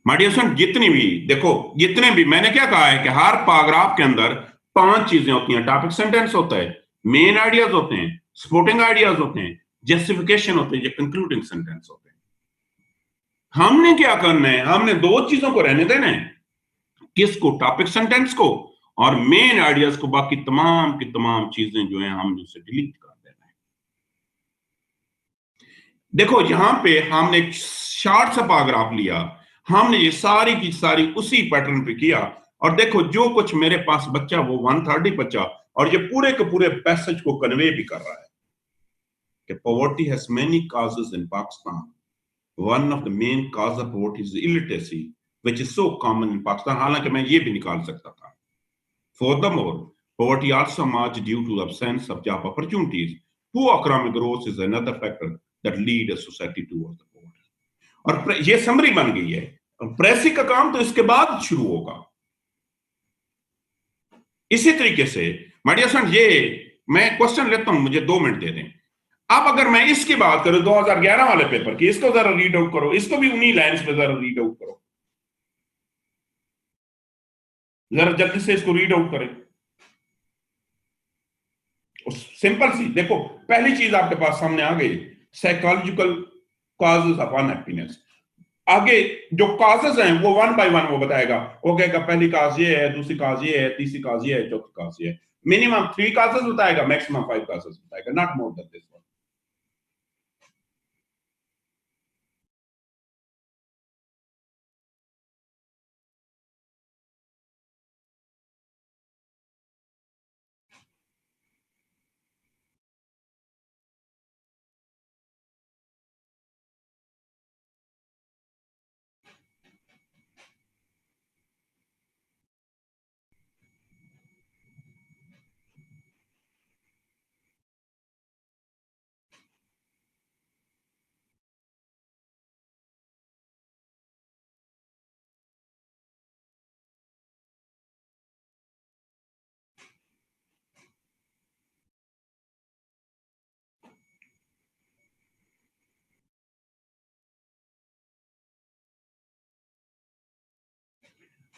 My dear son, जितनी भी देखो, जितने भी मैंने क्या कहा है कि हर पैराग्राफ के अंदर 5 चीजें होती हैं। टॉपिक सेंटेंस होता है, मेन आइडियाज होते हैं, सपोर्टिंग आइडियाज होते हैं, जस्टिफिकेशन होते हैं, या कंक्लूडिंग सेंटेंस होते हैं। हमने क्या करना है? हमने 2 चीजों को रहने देना है। किसको? टॉपिक सेंटेंस को, और मेन आइडियाज को। बाकी तमाम की तमाम चीजें जो हैं हम उसे डिलीट कर देना है। देखो यहां पे हमने एक शॉर्ट सा पैराग्राफ लिया, हमने ये सारी की सारी उसी पैटर्न पे किया, और देखो जो कुछ मेरे पास बच्चा वो 1/3 ही बचा, और ये पूरे के पूरे पैसेज को कन्वे भी कर रहा है। कि poverty has many causes in Pakistan. One of the main cause of poverty is illiteracy, which is so common in Pakistan. हालांकि मैं ये भी निकाल सकता था. Furthermore, poverty also emerged due to the absence of job opportunities. Poor economic growth is another factor that lead a society towards the poverty. और ये summary बन गई है. प्रेसी का काम तो इसके बाद शुरू होगा. इसी तरीके से माय सन, ये मैं क्वेश्चन लेता हूं, मुझे 2 मिनट दे दें. अब अगर मैं इसकी बात करूं 2011 वाले पेपर की, इसको जरा रीड आउट करो, इसको भी उन्हीं लाइंस पे जरा रीड आउट करो, जरा जल्दी से इसको रीड आउट करें. सिंपल सी देखो, पहली चीज आपके पास सामने आ गई, साइकोलॉजिकल कॉजेस ऑफ अनहैप्पीनेस. आगे जो कॉजेस हैं वो 1 बाय 1 वो बताएगा. वो कहेगा पहली कॉज ये है, दूसरी कॉज ये है, तीसरी कॉज ये है, चौथी कॉज ये है. मिनिमम 3 कॉजेस बताएगा, मैक्सिमम 5 कॉजेस बताएगा, not more then this one.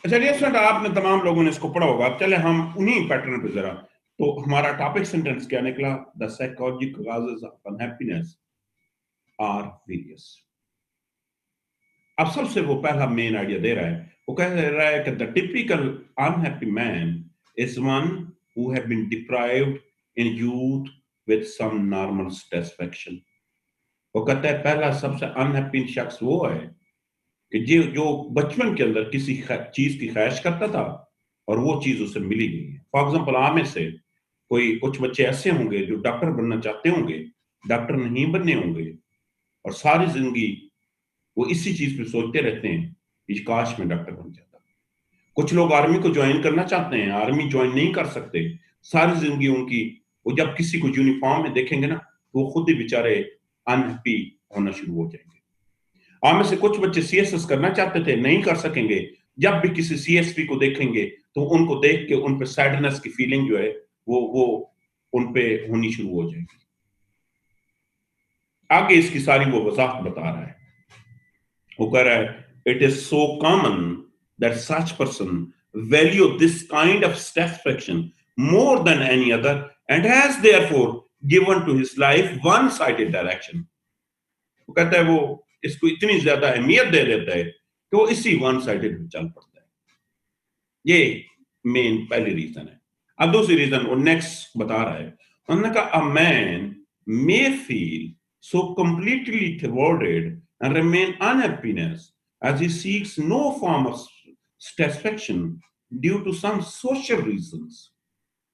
चलिए स्टूडेंट, आपने तमाम लोगों ने इसको पढ़ा होगा. चले हम उन्हीं पैटर्न पे जरा. तो हमारा टॉपिक सेंटेंस क्या निकला? The psychological causes of unhappiness are various. अब सबसे वो पहला मेन आइडिया दे रहा है. वो कह रहा है कि the typical unhappy man is one who have been deprived in youth with some normal satisfaction. वो कहता है पहला सबसे अनहैप्पी शख्स वो है कि जो बचपन के अंदर किसी चीज की ख्वाहिश करता था और वो चीज उसे मिली गई है. फॉर एग्जाम्पल, आप में से कुछ बच्चे ऐसे होंगे जो डॉक्टर बनना चाहते होंगे, डॉक्टर नहीं बनने होंगे, और सारी जिंदगी वो इसी चीज पे सोचते रहते हैं कि काश मैं डॉक्टर बन जाता. कुछ लोग आर्मी को ज्वाइन करना चाहते हैं, आर्मी ज्वाइन नहीं कर सकते. सारी जिंदगी उनकी, वो जब किसी को यूनिफॉर्म में देखेंगे ना, तो वो खुद ही बेचारे अनहैप्पी होना शुरू हो जाएंगे. आप में से कुछ बच्चे सीएसएस करना चाहते थे, नहीं कर सकेंगे. जब भी किसी सीएसपी को देखेंगे तो उनको देख के उन पे सैडनेस की फीलिंग जो है वो उन पे होनी शुरू हो जाएगी. आगे इसकी सारी वो वजाहत बता रहा है. वो कह रहा है it is so common that such person value this kind of satisfaction more than any other and has therefore given to his life one sided direction. वो कहता है वो इसको इतनी ज्यादा अहमियत दे देता है कि वो इसी वन साइडेड में चल पड़ता है. ये मेन पहली रीजन है. अब दूसरी रीजन वो नेक्स्ट बता रहा है. उन्होंने कहा a man may feel so completely thwarted and remain unhappiness as he seeks no form of satisfaction due to some social reasons.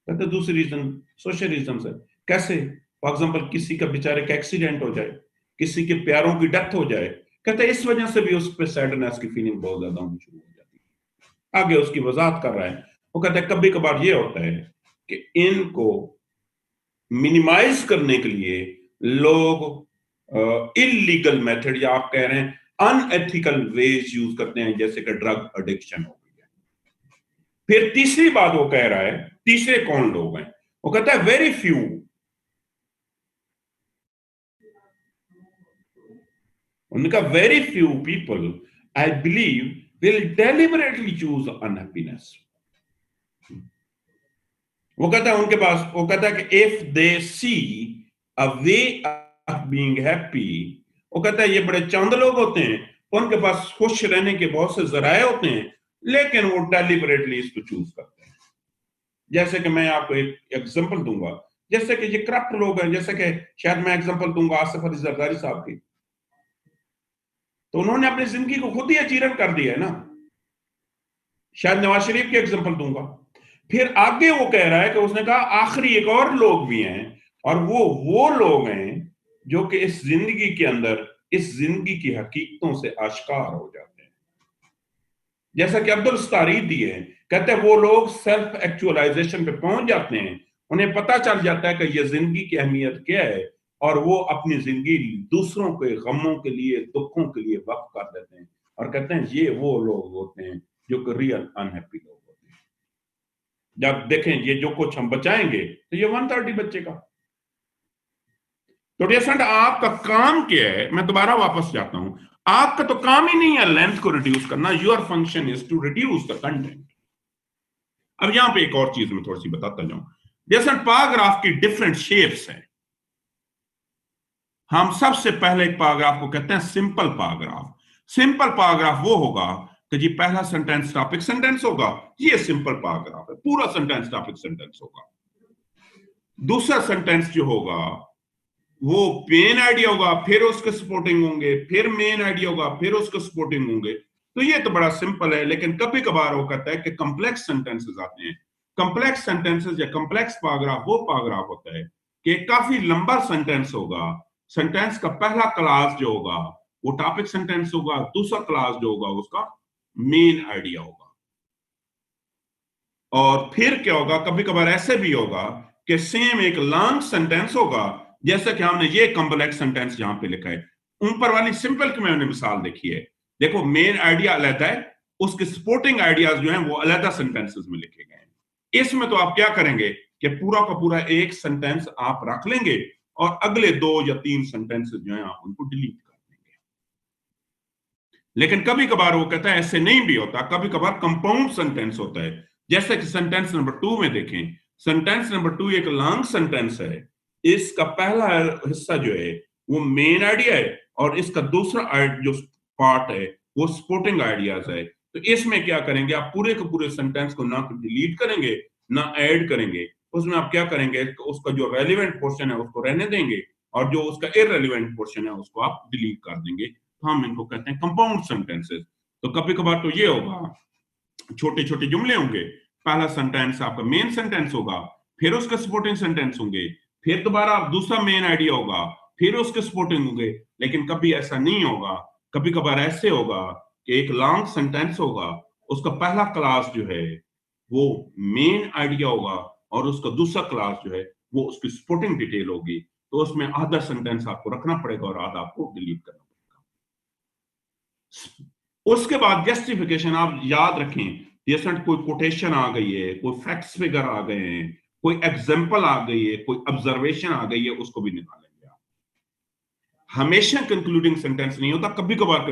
कहते दूसरी रीजन सोशल रीजंस है. कैसे? फॉर एग्जांपल, किसी का बेचारे का एक्सीडेंट हो जाए, किसी के प्यारों की डेथ हो जाए, कहते इस वजह से भी उस पर सैडनेस की फीलिंग बहुत ज्यादा होनी शुरू हो जाती है. आगे उसकी वजाहत कर रहा है. वो कहते हैं कभी कभार ये होता है कि इनको मिनिमाइज करने के लिए लोग इलीगल मेथड, या आप कह रहे हैं अनएथिकल वेज यूज करते हैं, जैसे कि ड्रग एडिक्शन हो गई है. फिर तीसरी बात वो कह रहा है, तीसरे कौन लोग हैं? वो कहता है वेरी फ्यू, उनका very few people I believe will deliberately choose unhappiness. वो कहता है उनके पास, वो कहता है कि if they see a way of being happy, वो कहता है ये बड़े चंद लोग होते हैं, उनके पास खुश रहने के बहुत से जराए होते हैं, लेकिन वो डेलिबरेटली इसको चूज करते हैं. जैसे कि मैं आपको एक एग्जांपल दूंगा, जैसे कि ये करप्ट लोग हैं, जैसे कि शायद मैं एग्जांपल दूंगा आसिफ अली जरदारी साहब की. तो उन्होंने अपनी जिंदगी को खुद ही अचीरन कर दिया है ना. शायद नवाज शरीफ की एग्जांपल दूंगा. फिर आगे वो कह रहा है कि उसने कहा आखिरी एक और लोग भी हैं, और वो लोग हैं जो कि इस जिंदगी के अंदर इस जिंदगी की हकीकतों से आश्कार हो जाते हैं। जैसा कि अब्दुल स्तारीद दिए हैं, कहते हैं वो लोग सेल्फ एक्चुअलाइजेशन पे पहुंच जाते हैं, उन्हें पता चल जाता है कि ये जिंदगी की अहमियत क्या है, और वो अपनी जिंदगी दूसरों के गमों के लिए, दुखों के लिए वक्फ कर देते हैं, और कहते हैं ये वो लोग होते हैं जो कि रियल अनहैप्पी लोग होते हैं। जब देखें ये जो कुछ हम बचाएंगे तो ये 130 बचेगा। तो डियर फ्रेंड, आपका काम क्या है? मैं दोबारा वापस जाता हूं, आपका तो काम ही नहीं है लेंथ को रिड्यूस करना, your function is to reduce the content. अब यहां पे एक और चीज मैं थोड़ी सी बताता जाऊं। डियर फ्रेंड, पैराग्राफ की डिफरेंट शेप्स हैं। हम सबसे पहले एक पैराग्राफ को कहते हैं सिंपल पैराग्राफ। सिंपल पैराग्राफ वो होगा कि जी पहला सेंटेंस टॉपिक सेंटेंस होगा, ये सिंपल पैराग्राफ है, पूरा सेंटेंस टॉपिक सेंटेंस होगा। दूसरा सेंटेंस जो होगा वो मेन आइडिया होगा, फिर उसके सपोर्टिंग होंगे, फिर मेन आइडिया होगा, फिर उसके सपोर्टिंग होंगे। तो ये तो बड़ा सिंपल है, लेकिन कभी कभार वो कहता है कि कॉम्प्लेक्स सेंटेंसेस आते हैं। कॉम्प्लेक्स सेंटेंसेस या कॉम्प्लेक्स पैराग्राफ वो पैराग्राफ होता है कि काफी लंबा सेंटेंस होगा, सेंटेंस का पहला क्लास जो होगा वो टॉपिक सेंटेंस होगा, दूसरा क्लास जो होगा उसका मेन आइडिया होगा। और फिर क्या होगा, कभी कभार ऐसे भी होगा कि सेम एक लॉन्ग सेंटेंस होगा, जैसा कि हमने ये कॉम्प्लेक्स सेंटेंस यहां पे लिखा है। ऊपर वाली सिंपल की मैंने मिसाल देखी है, देखो मेन आइडिया अलग है, उसके सपोर्टिंग आइडियाज जो हैं वो अलग सेंटेंसेस में लिखे गए हैं। इसमें तो आप क्या करेंगे कि पूरा का पूरा एक सेंटेंस आप रख लेंगे और अगले 2 या 3 सेंटेंसेस जो हैं आप उनको डिलीट कर देंगे। लेकिन कभी कभार वो कहता है ऐसे नहीं भी होता, कभी कभार कंपाउंड सेंटेंस होता है, जैसे कि सेंटेंस नंबर 2 में देखें। सेंटेंस नंबर 2 एक लॉन्ग सेंटेंस है, इसका पहला हिस्सा जो है वो मेन आइडिया है और इसका दूसरा जो पार्ट है वो सपोर्टिंग आइडियाज है। तो इसमें क्या करेंगे, आप पूरे के पूरे सेंटेंस को ना डिलीट करेंगे ना ऐड करेंगे, उसमें आप क्या करेंगे, उसका जो रेलिवेंट पोर्शन है उसको रहने देंगे और जो उसका इररेलेवेंट पोर्शन है उसको आप डिलीट कर देंगे। तो हम इनको कहते हैं कंपाउंड सेंटेंसेस। तो कभी कभार तो ये होगा, छोटे छोटे जुमले होंगे, पहला सेंटेंस आपका मेन सेंटेंस होगा, फिर उसके सपोर्टिंग सेंटेंस होंगे, फिर दोबारा दूसरा मेन आइडिया होगा, फिर उसके सपोर्टिंग होंगे। लेकिन कभी ऐसा नहीं होगा, कभी कभार ऐसे होगा कि एक लॉन्ग सेंटेंस होगा, उसका पहला क्लास जो है वो मेन आइडिया होगा और उसका दूसरा क्लास जो है वो उसकी सपोर्टिंग डिटेल होगी। तो उसमें आधा सेंटेंस आपको रखना पड़ेगा और आधा आपको डिलीट करना पड़ेगा। उसके बाद जस्टिफिकेशन आप याद रखें, जैसे कोई कोटेशन आ गई है, कोई फैक्ट्स फिगर आ गए हैं, कोई एग्जाम्पल आ गई है, कोई ऑब्जर्वेशन आ गई है, उसको भी निकालेंगे आप। हमेशा कंक्लूडिंग सेंटेंस नहीं होता, कभी कभार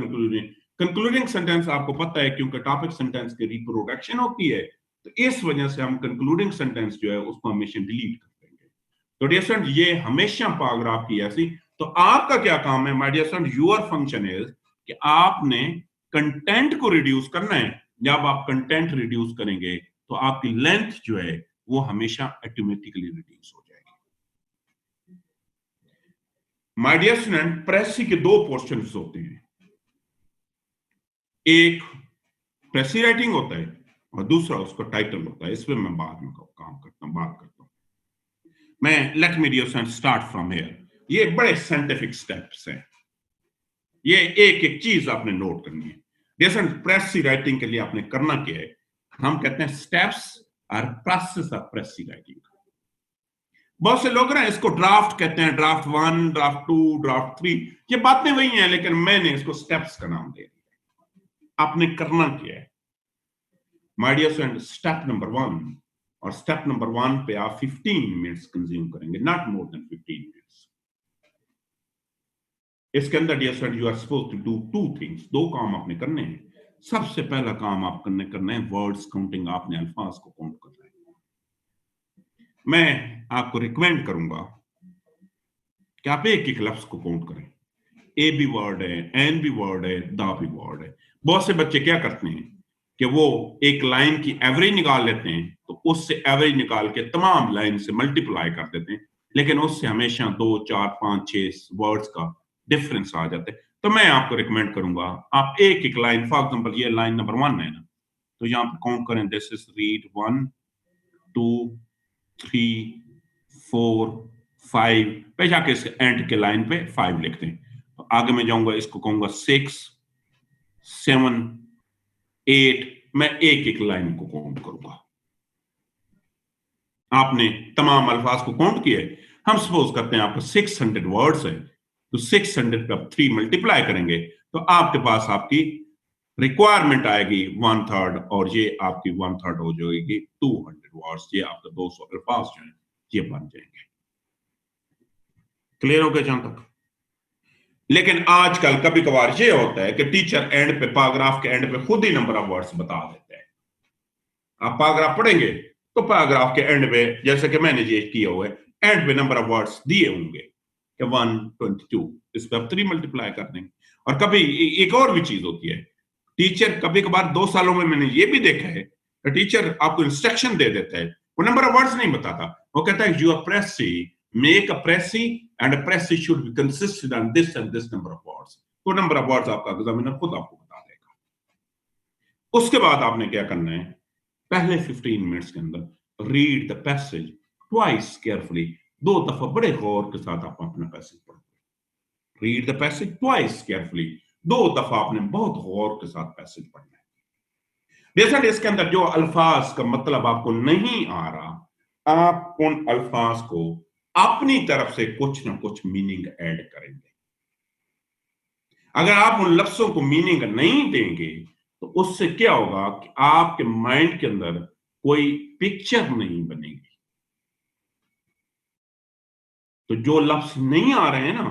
कंक्लूडिंग सेंटेंस आपको पता है क्योंकि टॉपिक सेंटेंस की रिप्रोडक्शन होती है, तो इस वजह से हम कंक्लूडिंग सेंटेंस जो है उसको हमेशा डिलीट कर देंगे। तो डियर स्टूडेंट, ये हमेशा पैराग्राफ की ऐसी। तो आपका क्या काम है my dear student, your function is कि आपने कंटेंट को रिड्यूस करना है। जब आप कंटेंट रिड्यूस करेंगे तो आपकी लेंथ जो है वो हमेशा ऑटोमेटिकली रिड्यूस हो जाएगी। माय डियर स्टूडेंट, प्रेसी के 2 पोर्शंस होते हैं, एक प्रेसी राइटिंग होता है और दूसरा उसका टाइटल होता है। इसमें मैं बाद में बात करता हूं। मैं let me dear student start from here. ये बड़े साइंटिफिक स्टेप्स हैं, ये एक एक चीज आपने नोट करनी है। जैसे प्रेसी राइटिंग के लिए आपने करना क्या है, हम कहते हैं स्टेप्स और प्रोसेस ऑफ प्रेसी राइटिंग। बहुत से लोग ना इसको ड्राफ्ट कहते हैं, ड्राफ्ट 1, ड्राफ्ट 2, ड्राफ्ट 3, ये बातें वही हैं, लेकिन मैंने इसको स्टेप्स का नाम दे दिया। आपने करना क्या है my dear friend, step number 1, और स्टेप नंबर 1 पे आप 15 मिनट्स कंज्यूम करेंगे, नॉट मोर देन 15 मिनट्स। इसके अंदर dear friend you are supposed to do 2 things, 2 काम आपने करने हैं। सबसे पहला काम आप करना है वर्ड्स काउंटिंग, आपने अल्फाज को काउंट करना है। मैं आपको रिकमेंड करूंगा कि आप एक एक लफ्ज को काउंट करें। ए भी वर्ड है, एन भी वर्ड है, दा भी वर्ड है। बहुत से बच्चे क्या करते हैं कि वो एक लाइन की एवरेज निकाल लेते हैं, तो उससे एवरेज निकाल के तमाम लाइन से मल्टीप्लाई कर देते हैं, लेकिन उससे हमेशा 2, 4, 5, 6 वर्ड्स का डिफरेंस आ जाते हैं। तो मैं आपको रिकमेंड करूंगा आप एक एक लाइन, फॉर एग्जांपल ये लाइन नंबर 1 है ना, तो यहां पे काउंट करें, दिस इज रीड 1, 2, 3, 4, 5 पे जाके इसके एंड के लाइन पे 5 लिखते हैं। तो आगे मैं जाऊंगा, इसको कहूंगा 6 7 8, मैं एक एक लाइन को काउंट करूंगा। आपने तमाम अल्फाज को काउंट किया है। हम सपोज करते हैं आपका 600 वर्ड्स है, तो 600 पे आप 3 मल्टीप्लाई करेंगे तो आपके पास आपकी रिक्वायरमेंट आएगी 1/3, और ये आपकी 1/3 हो जाएगी 200 वर्ड्स। ये आपका 200 अल्फाज जो है ये बन जाएंगे। क्लियर हो गया जहां तक? लेकिन आजकल कभी कभार ये होता है कि टीचर एंड पे, पैराग्राफ के एंड पे खुद ही नंबर ऑफ वर्ड्स बता देते हैं। आप पैराग्राफ पढ़ेंगे तो पैराग्राफ के एंड पे, जैसे कि मैंने ये किया हुआ है, एंड पे नंबर ऑफ वर्ड्स दिए होंगे कि 122, इस पे आप 3 मल्टीप्लाई कर देंगे। और कभी एक और भी चीज होती है, टीचर कभी कभार 2 सालों में मैंने ये भी देखा है कि टीचर आपको इंस्ट्रक्शन दे देता है, वो नंबर ऑफ वर्ड्स नहीं बताता, वो कहता है you are precis, make a precis and a precis should be consistent on this and this number of words. तो नंबर ऑफ वर्ड्स आपका एग्जामिनर खुद आपको बता देगा। उसके बाद आपने क्या करना है, पहले 15 मिनट्स के अंदर read the passage twice carefully, 2 दफा बड़े गौर के साथ आप अपना पैसेज पढ़ो। Read the passage twice carefully, 2 दफा आपने बहुत गौर के साथ पैसेज पढ़ना है। बेशक इसके अंदर जो अल्फाज का मतलब आपको नहीं आ रहा, आप उन अल्फाज को अपनी तरफ से कुछ ना कुछ मीनिंग ऐड करेंगे। अगर आप उन लफ्जों को मीनिंग नहीं देंगे तो उससे क्या होगा कि आपके माइंड के अंदर कोई पिक्चर नहीं बनेगी। तो जो लफ्ज नहीं आ रहे हैं ना,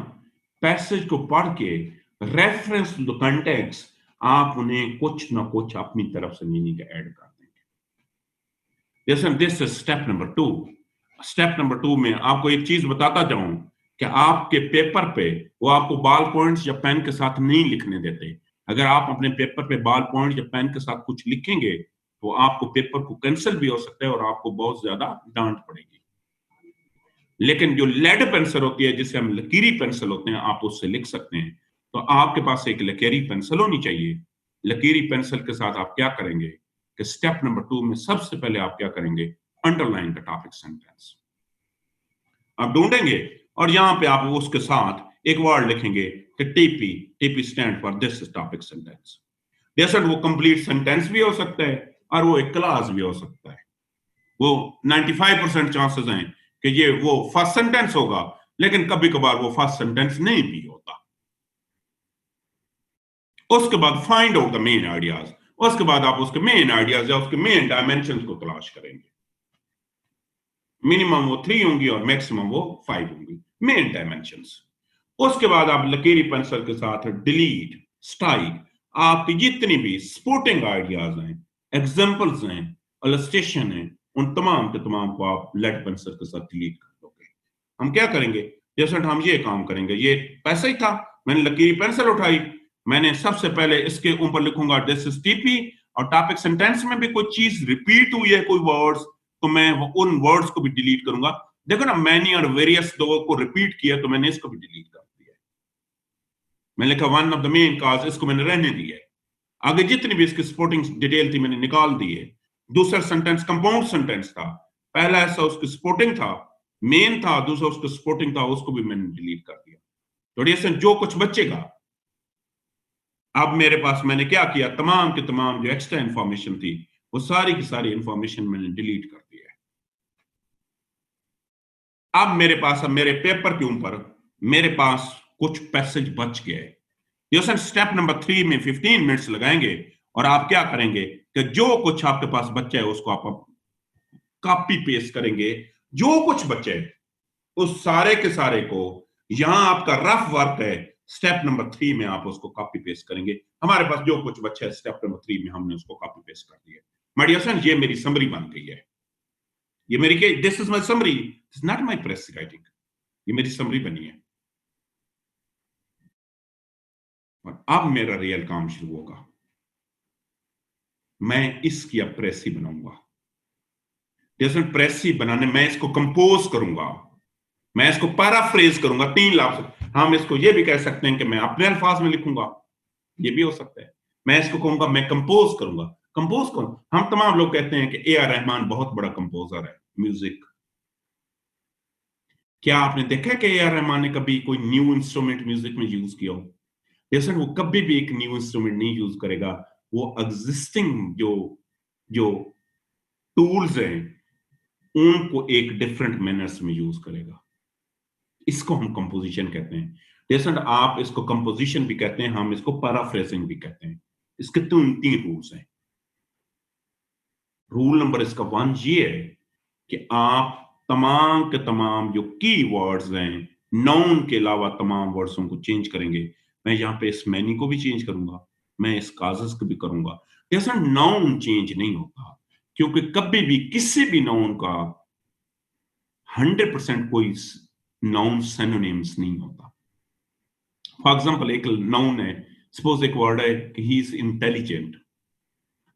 पैसेज को पढ़ के रेफरेंस टू द कंटेक्स्ट आप उन्हें कुछ ना कुछ अपनी तरफ से मीनिंग ऐड कर देंगे। जैसे this is step number 2। Step number 2 में आपको एक चीज बताता जाऊं कि आपके पेपर पे वो आपको बॉल पॉइंट्स या पेन के साथ नहीं लिखने देते। अगर आप अपने पेपर पे बॉल पॉइंट या पेन के साथ कुछ लिखेंगे तो आपको पेपर को कैंसिल भी हो सकता है और आपको बहुत ज्यादा डांट पड़ेगी। लेकिन जो लेड पेंसिल होती है, जिसे हम लकीरी पेंसिल होते हैं, आप उससे लिख सकते हैं। तो आपके पास एक लकीरी पेंसिल होनी चाहिए। लकीरी पेंसिल के साथ आप क्या करेंगे कि स्टेप नंबर 2 में सबसे पहले आप क्या करेंगे, अंडरलाइन द टॉपिक सेंटेंस आप ढूंढेंगे और यहां पे आप उसके साथ एक वर्ड लिखेंगे कि TP. TP stand for this topic sentence. बेशक वो कंप्लीट सेंटेंस भी हो सकता है और वो एक क्लास भी हो सकता है। वो 95% चांसेस हैं कि ये वो फर्स्ट सेंटेंस होगा, लेकिन कभी कभार वो फर्स्ट सेंटेंस नहीं भी होता। उसके बाद find out the main ideas. उसके बाद आप उसके मेन आइडियाज या उसके मेन डायमेंशंस को तलाश करेंगे। मिनिमम वो 3 होंगी और मैक्सिमम वो 5 होंगी मेन डायमेंशंस। उसके बाद आप लकीरी पेंसिल के साथ डिलीट, स्ट्राइक, आपकी जितनी भी सपोर्टिंग आइडियाज हैं, एग्जांपल्स हैं, इलस्ट्रेशन हैं, उन तमाम के तमाम को आप लेड पेंसिल के साथ डिलीट कर दोगे। हम क्या करेंगे, जैसे हम ये काम करेंगे, ये पैसा ही था, मैंने लकीरी पेंसिल उठाई, मैंने सबसे पहले इसके ऊपर लिखूंगा दिस इज टीपी, और टॉपिक सेंटेंस में भी कोई चीज रिपीट हुई है, कोई वर्ड्स, तो मैं उन वर्ड्स को भी डिलीट करूंगा। देखो ना, मैनी और वेरियस दो को रिपीट किया तो मैंने इसको भी डिलीट कर दिया। मैंने लिखा one of the main cause, इसको मैंने रहने दिया। आगे जितनी भी इसकी सपोर्टिंग डिटेल थी मैंने निकाल दी है। दूसरा सेंटेंस कंपाउंड सेंटेंस था, पहला ऐसा उसकी सपोर्टिंग था, मेन था, दूसरा उसका सपोर्टिंग था, उसको भी मैंने डिलीट कर दिया। तो ऐसे जो कुछ बचेगा, अब मेरे पास मैंने क्या किया, तमाम के तमाम जो एक्स्ट्रा इंफॉर्मेशन थी वो सारी की सारी इंफॉर्मेशन मैंने डिलीट कर दिया है। अब मेरे पास, अब मेरे पेपर के ऊपर मेरे पास कुछ पैसेज बच गए। जैसे स्टेप नंबर 3 में 15 मिनट्स लगाएंगे और आप क्या करेंगे कि जो कुछ आपके पास बच्चा है उसको आप कॉपी पेस्ट करेंगे। जो कुछ बचे उस सारे के सारे को, यहां आपका रफ वर्क है, स्टेप नंबर 3 में आप उसको कॉपी पेस्ट करेंगे। हमारे पास जो कुछ बचा है स्टेप नंबर 3 में हमने उसको कॉपी पेस्ट कर दिया। माय डियर फ्रेंड्स, ये मेरी समरी बन गई है। ये मेरी क्या, this is my summary, it's not my press writing, ये मेरी समरी बनी है। और अब मेरा रियल काम शुरू होगा। मैं इसकी अब प्रेसी बनाऊंगा। जैसे प्रेसी बनाने, मैं इसको कंपोज करूंगा, मैं इसको पैराफ्रेज करूंगा 3 लफ्ज। हम इसको ये भी कह सकते हैं कि मैं अपने अल्फाज में लिखूंगा, ये भी हो सकता है। मैं इसको कहूंगा मैं कंपोज करूंगा। कंपोज करूं, हम तमाम लोग कहते हैं कि ए आर रहमान बहुत बड़ा कंपोजर है म्यूजिक। क्या आपने देखा है कि ए आर रहमान ने कभी कोई न्यू इंस्ट्रूमेंट म्यूजिक में यूज किया हो? जैसे वो कभी भी एक न्यू इंस्ट्रूमेंट नहीं यूज करेगा, वो एग्जिस्टिंग जो जो टूल्स हैं उनको एक डिफरेंट मैनर्स में यूज करेगा। इसको हम कंपोजिशन कहते हैं। जैसे आप इसको कंपोजिशन भी कहते हैं, हम इसको पैराफ्रेजिंग भी कहते हैं। इसके तीन रूल्स हैं। रूल नंबर इसका 1 ये है कि आप तमाम के तमाम जो की वर्ड्स हैं, नाउन के अलावा तमाम वर्ड्सों को चेंज करेंगे। मैं यहाँ पे इस मैनी को भी चेंज करूंगा, मैं इस काजस को भी करूंगा। जैसा नाउन चेंज नहीं होता, क्योंकि कभी भी किसी भी नाउन का 100% कोई नाउन सिनोनिम्स नहीं होता। फॉर एग्जांपल एक नाउन है, सपोज एक वर्ड है कि ही इज इंटेलिजेंट।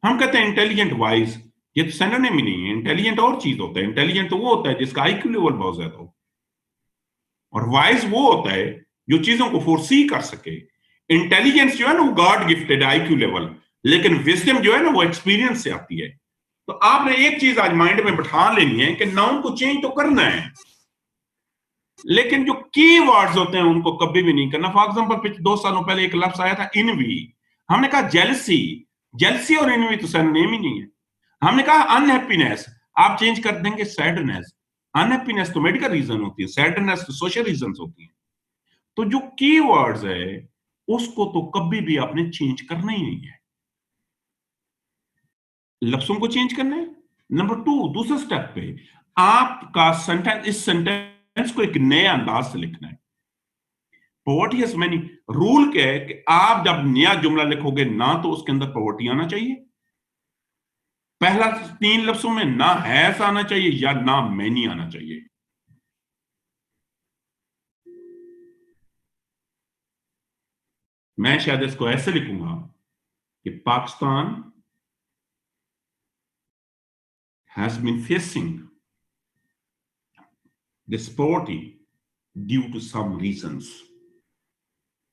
हम कहते हैं इंटेलिजेंट वाइज, ये तो सिनोनिम ही नहीं है। इंटेलिजेंट और चीज होता है। इंटेलिजेंट तो वो होता है जिसका आईक्यू लेवल बहुत ज्यादा हो, और वाइज वो होता है जो चीजों को फोरसी कर सके। इंटेलिजेंस जो है ना वो गॉड गिफ्टेड आईक्यू लेवल, लेकिन विजडम जो है ना वो एक्सपीरियंस से आती है। तो आपने एक चीज आज माइंड में बैठा लेनी है कि नाउन को चेंज तो करना है, लेकिन जो की वर्ड्स होते हैं उनको कभी भी नहीं करना। फॉर एग्जांपल पिछले 2 सालों पहले एक लफ्ज आया था इनवी। हमने कहा जेलसी, जेलसी और इनवी तो सिनोनिम ही नहीं है। हमने कहा अनहैप्पीनेस, आप चेंज कर देंगे सैडनेस। अनहैप्पीनेस तो मेडिकल रीजन होती है, सैडनेस तो सोशल रीजन होती है। तो जो की वर्ड्स है उसको तो कभी भी आपने चेंज करना ही नहीं है, लफ्जों को चेंज करना है। नंबर 2, दूसरे स्टेप पे आपका सेंटेंस, इस सेंटेंस को एक नए अंदाज से लिखना है। पॉवर्टी हैज मैनी रूल क्या है कि आप जब नया जुमला लिखोगे ना तो उसके अंदर पॉवर्टी आना चाहिए, पहला 3 लफ्जों में ना हैस आना चाहिए या ना मैनी आना चाहिए। मैं शायद इसको ऐसे लिखूंगा कि Pakistan has been facing this poverty due to some reasons।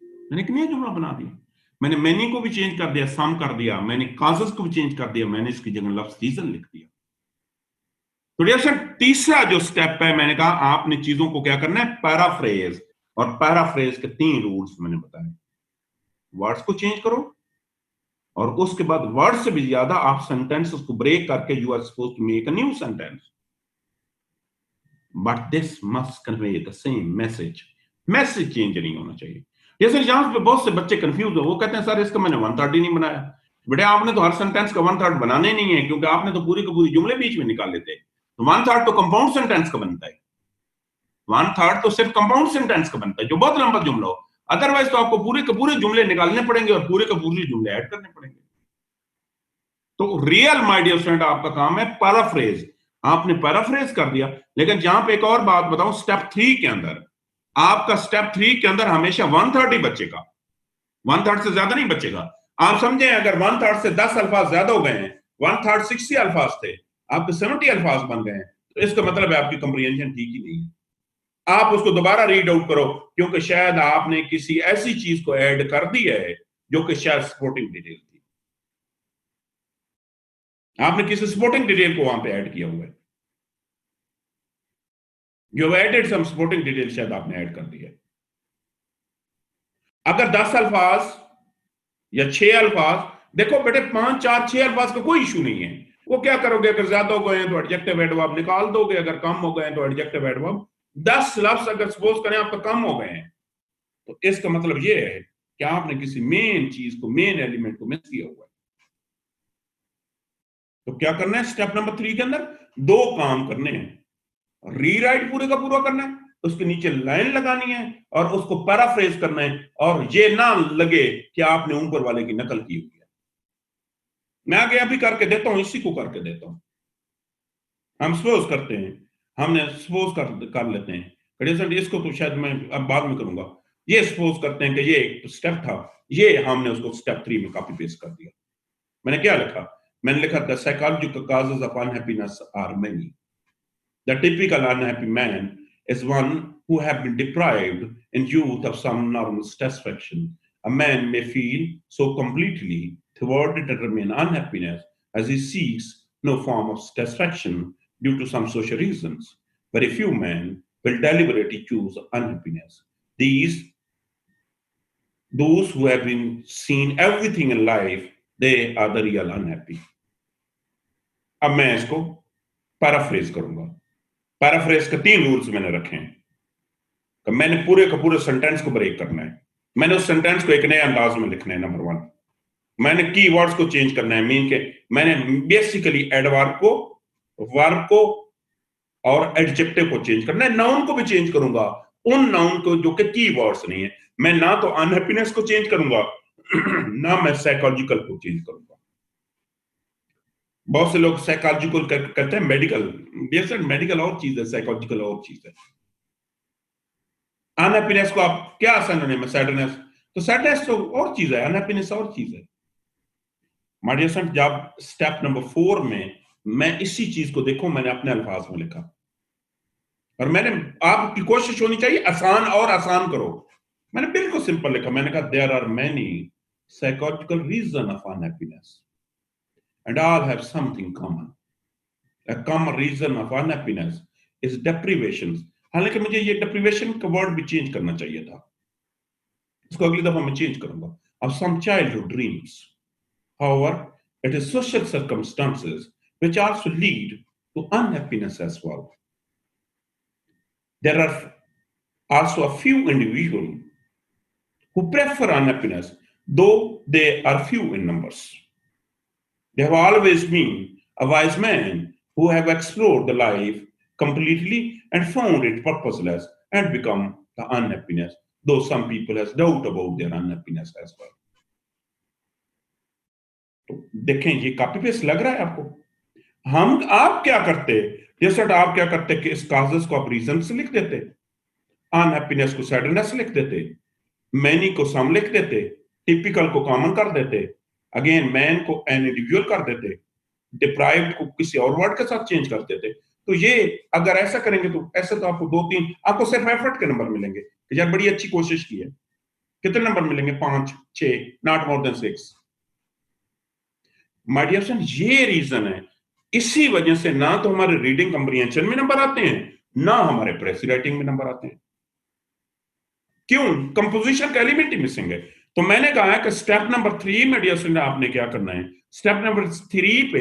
मैंने एक नया जुमला बना दिया। मैंने मैनी को भी चेंज कर दिया, सम कर दिया, मैंने काजस को भी चेंज कर दिया, मैंने इसकी जगह लफ्ज रीजन लिख दिया। तो जैसे तीसरा जो स्टेप है, मैंने कहा आपने चीजों को क्या करना है, पैराफ्रेज। और पैराफ्रेज के 3 रूल्स मैंने बताए। वर्ड्स को चेंज करो, और उसके बाद वर्ड से भी ज्यादा आप सेंटेंसेस को ब्रेक करके you are supposed to make a new sentence, but this must convey the same message. Message change नहीं होना चाहिए। जैसे यहां पे बहुत से बच्चे कंफ्यूज हो, वो कहते हैं सर इसका मैंने 1/3 ही नहीं बनाया। बेटे आपने तो हर सेंटेंस का 1/3 बनाने नहीं है, क्योंकि आपने तो पूरी के पूरी जुमले बीच में निकाल लेते हैं। तो 1/3 तो कंपाउंड सेंटेंस का बनता है, 1/3 तो सिर्फ कंपाउंड सेंटेंस का बनता है जो बहुत लंबा जुमला हो। अदरवाइज तो आपको पूरे के पूरे जुमले निकालने पड़ेंगे और पूरे के पूरे जुमले ऐड करने पड़ेंगे। तो रियल माय डियर फ्रेंड आपका काम है पैराफ्रेज। आपने पैराफ्रेज कर दिया, लेकिन जहां पे एक और बात बताऊं, स्टेप 3 के अंदर, आपका स्टेप 3 के अंदर हमेशा 1/3 ही बचेगा, 1/3 से ज्यादा नहीं बचेगा। आप समझे, अगर 1/3 से 10 अल्फाज ज्यादा हो गए हैं, 1/3 60 अल्फाज थे, आपके 70 अल्फाज बन गए हैं, तो इसका मतलब है आपकी कंप्रीहेंशन ठीक ही नहीं है। आप उसको दोबारा रीड आउट करो, क्योंकि शायद आपने किसी ऐसी चीज को ऐड कर दी है जो कि शायद सपोर्टिंग डिटेल थी। आपने किसी सपोर्टिंग डिटेल को वहां पे ऐड किया हुआ है, जो एडेड सम सपोर्टिंग डिटेल शायद आपने ऐड कर दी है। अगर 10 अल्फाज या 6 अल्फाज, देखो बेटे 5, 4, 6 अल्फाज का कोई इशू नहीं है। वो क्या करोगे, अगर ज्यादा हो गए हैं तो एडजेक्टिव एडवर्ब निकाल दोगे, अगर कम हो गए हैं तो एडजेक्टिव एडवर्ब। 10 लफ्ज अगर सपोज करें आपका कम हो गए हैं, तो इसका मतलब ये है कि आपने किसी मेन चीज को, मेन एलिमेंट को मिस किया हुआ है। तो क्या करना है, स्टेप नंबर 3 के अंदर 2 काम करने हैं। रीराइट पूरे का पूरा करना है, उसके नीचे लाइन लगानी है और उसको पैराफ्रेज करना है, और ये ना लगे कि आपने ऊपर वाले की नकल की हुई है। मैं आगे अभी करके देता हूं, इसी को करके देता हूं। हम सपोज करते हैं, हमने सपोज कर लेते हैं, इसको तो शायद मैं अब बाद में करूंगा। ये सपोज करते हैं कि ये एक स्टेप था, ये हमने उसको स्टेप 3 में कॉपी पेस्ट कर दिया। मैंने क्या लिखा, मैंने लिखा the psychological causes of unhappiness are many. The typical unhappy man is one who have been deprived in youth of some normal satisfaction. A man may feel so completely thwarted and remain unhappiness as he seeks no form of satisfaction due to some social reasons. Very few men will deliberately choose unhappiness. Those who have been seen everything in life, they are the real unhappy. अब मैं इसको paraphrase करूंगा. Paraphrase के 3 rules मैंने रखे हैं कि मैंने पूरे का पूरे सेंटेंस को ब्रेक करना है. मैंने उस सेंटेंस को एक नए अंदाज में लिखना है. नंबर 1, मैंने कीवर्ड्स को चेंज करना है. मीन के मैंने बेसिकली एडवर्ब को, वर्ब को और एडजेक्टिव को चेंज करना है. नाउन को भी चेंज करूंगा, उन नाउन को जो कि कीवर्ड्स नहीं है. मैं ना तो अनहैप्पीनेस को चेंज करूंगा ना मैं साइकोलॉजिकल को चेंज करूंगा. बहुत से लोग साइकोलॉजिकल करते हैं मेडिकल. जैसे मेडिकल और चीज है, साइकोलॉजिकल और चीज है. अनहैप्पीनेस को आप क्या सिनोनिम है? सैडनेस. तो सैडनेस तो और चीज है, अनहैप्पीनेस और चीज है. माय डियर फ्रेंड, जब स्टेप नंबर 4 में मैं इसी चीज को देखो, मैंने अपने अल्फाज में लिखा और मैंने आपकी कोशिश होनी चाहिए आसान और आसान करो. मैंने बिल्कुल सिंपल लिखा. मैंने कहा there are many psychological reason of unhappiness and all have something common. A common reason of unhappiness is deprivations. हालांकि मुझे ये deprivation का वर्ड भी चेंज करना चाहिए था, इसको अगली दफा मैं चेंज करूंगा. Of some childhood dreams. However, it is social circumstances which also lead to unhappiness as well. There are also a few individuals who prefer unhappiness, though they are few in numbers. They have always been a wise man who have explored the life completely and found it purposeless and become the unhappiness, though some people has doubt about their unhappiness as well. तो देखें, ये copy paste लग रहा है आपको. आप क्या करते, जैसे आप क्या करते कि इस काजेस को आप रीजन से लिख देते, अनहैप्पीनेस को सैडनेस लिख देते, मैनी को सम लिख देते, टिपिकल को कॉमन कर देते, अगेन मैन को एन इंडिविजुअल कर देते, डिप्राइव्ड को किसी और वर्ड के साथ चेंज कर देते. तो ये अगर ऐसा करेंगे तो ऐसे तो आपको 2-3 आपको सिर्फ एफर्ट के नंबर मिलेंगे. यार बड़ी अच्छी कोशिश की है. कितने नंबर मिलेंगे? 5-6, not more than 6. My dear friend, ये रीजन है. इसी वजह से ना तो हमारे रीडिंग कम्प्रीहेंशन में नंबर आते हैं, ना हमारे प्रेस राइटिंग में नंबर आते हैं. क्यों? कंपोजिशन का एलिमेंट ही मिसिंग है. तो मैंने कहा है कि स्टेप नंबर 3 में डियर स्टूडेंट आपने क्या करना है, स्टेप नंबर 3 पे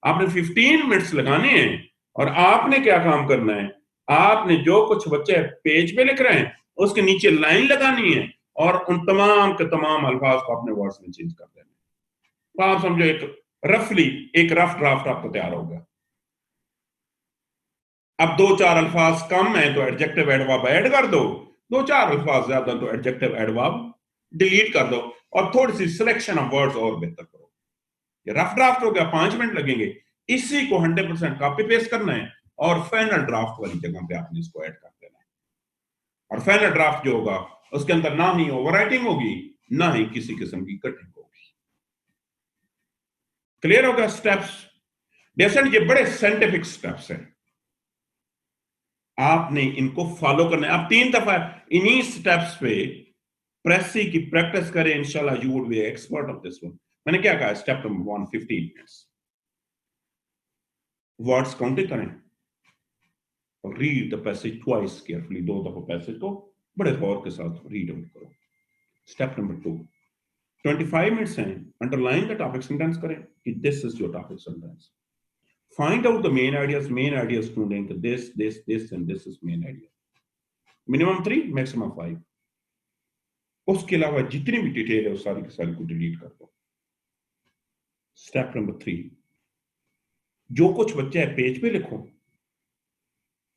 आपने 15 मिनट्स लगाने हैं और आपने क्या काम करना है, आपने जो कुछ बच्चे पेज पे लिख रहे हैं उसके नीचे लाइन लगानी है और उन तमाम के तमाम अल्फाज को अपने वर्ड्स में चेंज कर देना. तो आप समझो एक रफली एक रफ ड्राफ्ट आपको तैयार होगा. अब 2-4 अल्फाज कम है तो एडजेक्टिव एडवर्ब ऐड कर दो, 2-4 अल्फाज ज्यादा तो एडजेक्टिव एडवर्ब डिलीट कर दो और थोड़ी सी सिलेक्शन ऑफ वर्ड्स और बेहतर करो. ये रफ ड्राफ्ट हो गया, 5 मिनट लगेंगे. इसी को 100% कॉपी पेस्ट करना है और फाइनल ड्राफ्ट वाली जगह पे आपने इसको ऐड कर देना है. और फाइनल ड्राफ्ट जो होगा उसके अंदर ना ही ओवरराइटिंग होगी, ना ही किसी किस्म की कटिंग होगी. क्लियर होगा स्टेप्स? जैसे ये बड़े साइंटिफिक स्टेप्स हैं, आपने इनको फॉलो करना है. आप 3 दफा इन्हीं स्टेप्स पे प्रेसी की प्रैक्टिस करें, इंशाल्लाह you would be expert of this one. मैंने क्या कहा? Step number 1, 15 minutes. Words counting करें और read the passage twice carefully. 2 दफा पैसेज को बड़े गौर के साथ रीड आउट करो. स्टेप नंबर 2, 25 मिनट्स हैं, अंडरलाइन द टॉपिक सेंटेंस करें कि this is your topic sentence. Find out the main ideas ढूंढें कि this and this is main idea. Minimum 3, maximum 5. उसके अलावा जितनी भी डिटेल है वो सारी की सारी को डिलीट कर दो. स्टेप नंबर 3, जो कुछ बच्चे है पेज पे लिखो,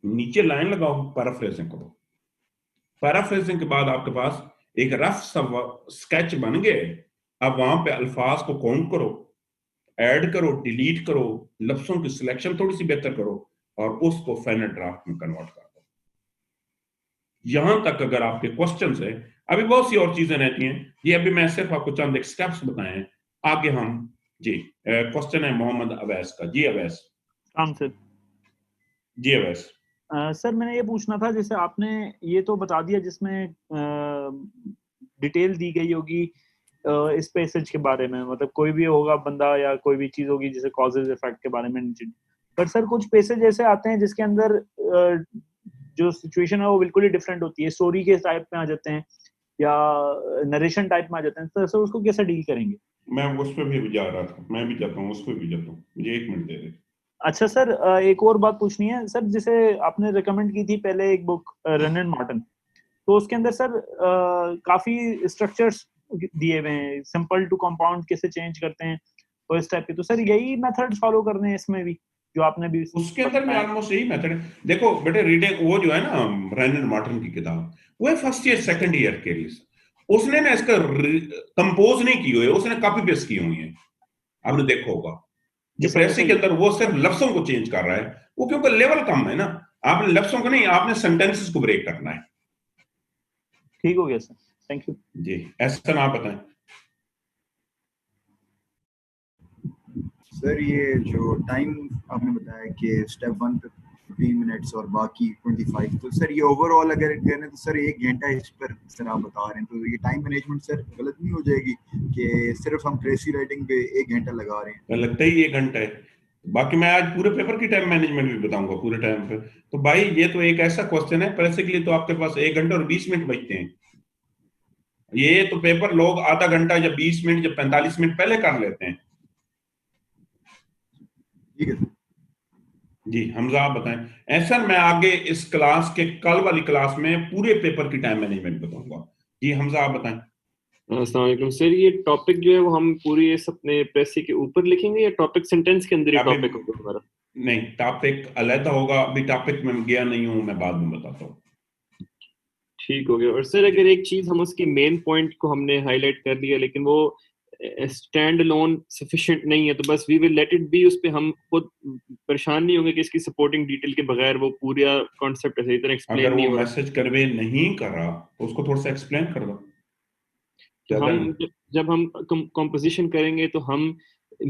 नीचे लाइन लगाओ, पैराफ्रेजिंग करो. पैराफ्रेजिंग के बाद आपके पास एक रफ सा स्केच बन गए. अब वहां पे अल्फाज को काउंट करो, ऐड करो, डिलीट करो, लफ्जों की सिलेक्शन थोड़ी सी बेहतर करो और उसको फाइनल ड्राफ्ट में कन्वर्ट कर दो. यहां तक अगर आपके क्वेश्चंस है, अभी बहुत सी और चीजें रहती हैं, ये अभी मैं सिर्फ आपको चंद एक स्टेप्स बताए हैं. आगे हम जी क्वेश्चन है मोहम्मद अवैस का. जी अवैस. जी अवैस. सर मैंने ये पूछना था, जैसे आपने ये तो बता दिया जिसमें डिटेल दी गई होगी इस पैसेज के बारे में, मतलब कोई भी होगा बंदा या कोई भी चीज होगी जैसे कॉजेज इफेक्ट के बारे में. बट सर कुछ पैसेज ऐसे आते हैं जिसके अंदर जो सिचुएशन है वो बिल्कुल ही डिफरेंट होती है, स्टोरी के टाइप में आ जाते हैं या नरेशन टाइप में आ जाते हैं, तो सर उसको कैसे डील करेंगे? मैं उस पे भी जा रहा था, मैं भी जाता हूँ, उस पे भी जाता हूँ, मुझे 1 मिनट दे दे। अच्छा सर, एक और बात पूछनी है सर, जैसे आपने रिकमेंड की थी पहले एक बुक रन एंड मार्टन, तो उसके अंदर सर काफी स्ट्रक्चर्स दिए हुए हैं, सिंपल टू कंपाउंड कैसे चेंज करते हैं और इस टाइप के, तो सर यही मेथड फॉलो करने हैं इसमें भी जो आपने भी उसके अंदर भी ऑलमोस्ट यही मेथड है। देखो बेटे, रीडिंग वो जो है ना रन एंड मार्टन की किताब, वो है फर्स्ट ईयर सेकंड ईयर के लिए, उसने ना इसका कंपोज नहीं की हुई है, उसने कॉपी पेस्ट की हुई है, आपने देखा होगा। जो प्रेसी के अंदर वो सिर्फ लफ्जों को चेंज कर रहा है, वो क्योंकि लेवल कम है ना, आपने लफ्जों को नहीं, आपने सेंटेंसेस को ब्रेक करना है। ठीक हो गया सर, थैंक यू जी। ऐसा ना बताएं सर, ये जो टाइम आपने बताया कि स्टेप 1 पे 15 मिनट्स और बाकी 25, तो सर ये ओवरऑल अगर करें तो सर 1 घंटा इस पर सर आप बता रहे हैं, तो ये टाइम मैनेजमेंट सर गलत नहीं हो जाएगी कि सिर्फ हम ट्रेसी राइटिंग पे 1 घंटा लगा रहे हैं? लगता ही 1 घंटा है, बाकी मैं आज पूरे पेपर की टाइम मैनेजमेंट भी बताऊंगा पूरे टाइम पे। तो भाई ये तो एक ऐसा क्वेश्चन है, प्रेसी के लिए तो आपके पास 1 घंटा और 20 मिनट बचते हैं। ये तो पेपर लोग आधा घंटा या 20 मिनट या 45 मिनट पहले कर लेते हैं। ठीक है सर। जी हमजा आप बताएं। ऐसा मैं आगे इस क्लास के कल वाली क्लास में पूरे पेपर की टाइम मैनेजमेंट बताऊंगा। जी हमजा आप बताएं। अस्सलाम वालेकुम सर, ये टॉपिक जो है वो हम पूरी इस अपने प्रेसी के ऊपर लिखेंगे या टॉपिक सेंटेंस के अंदर ही टॉपिक होगा हमारा? नहीं, टॉपिक अलग होगा, अभी टॉपिक में गया नहीं हूं, मैं बाद में बताता हूँ। ठीक हो गया। और सर अगर एक चीज हम उसकी मेन पॉइंट को हमने हाईलाइट कर दिया लेकिन वो स्टैंड अलोन सफिशिएंट नहीं है, तो बस we will let it be, उस पे हम खुद परेशान नहीं होंगे कि इसकी सपोर्टिंग डिटेल के बगैर वो पूरा कॉन्सेप्ट सही तरह एक्सप्लेन नहीं हो रहा। मैसेज कन्वे नहीं कर रहा तो उसको थोड़ा सा एक्सप्लेन कर दो। तो हम जब हम कंपोजिशन करेंगे तो हम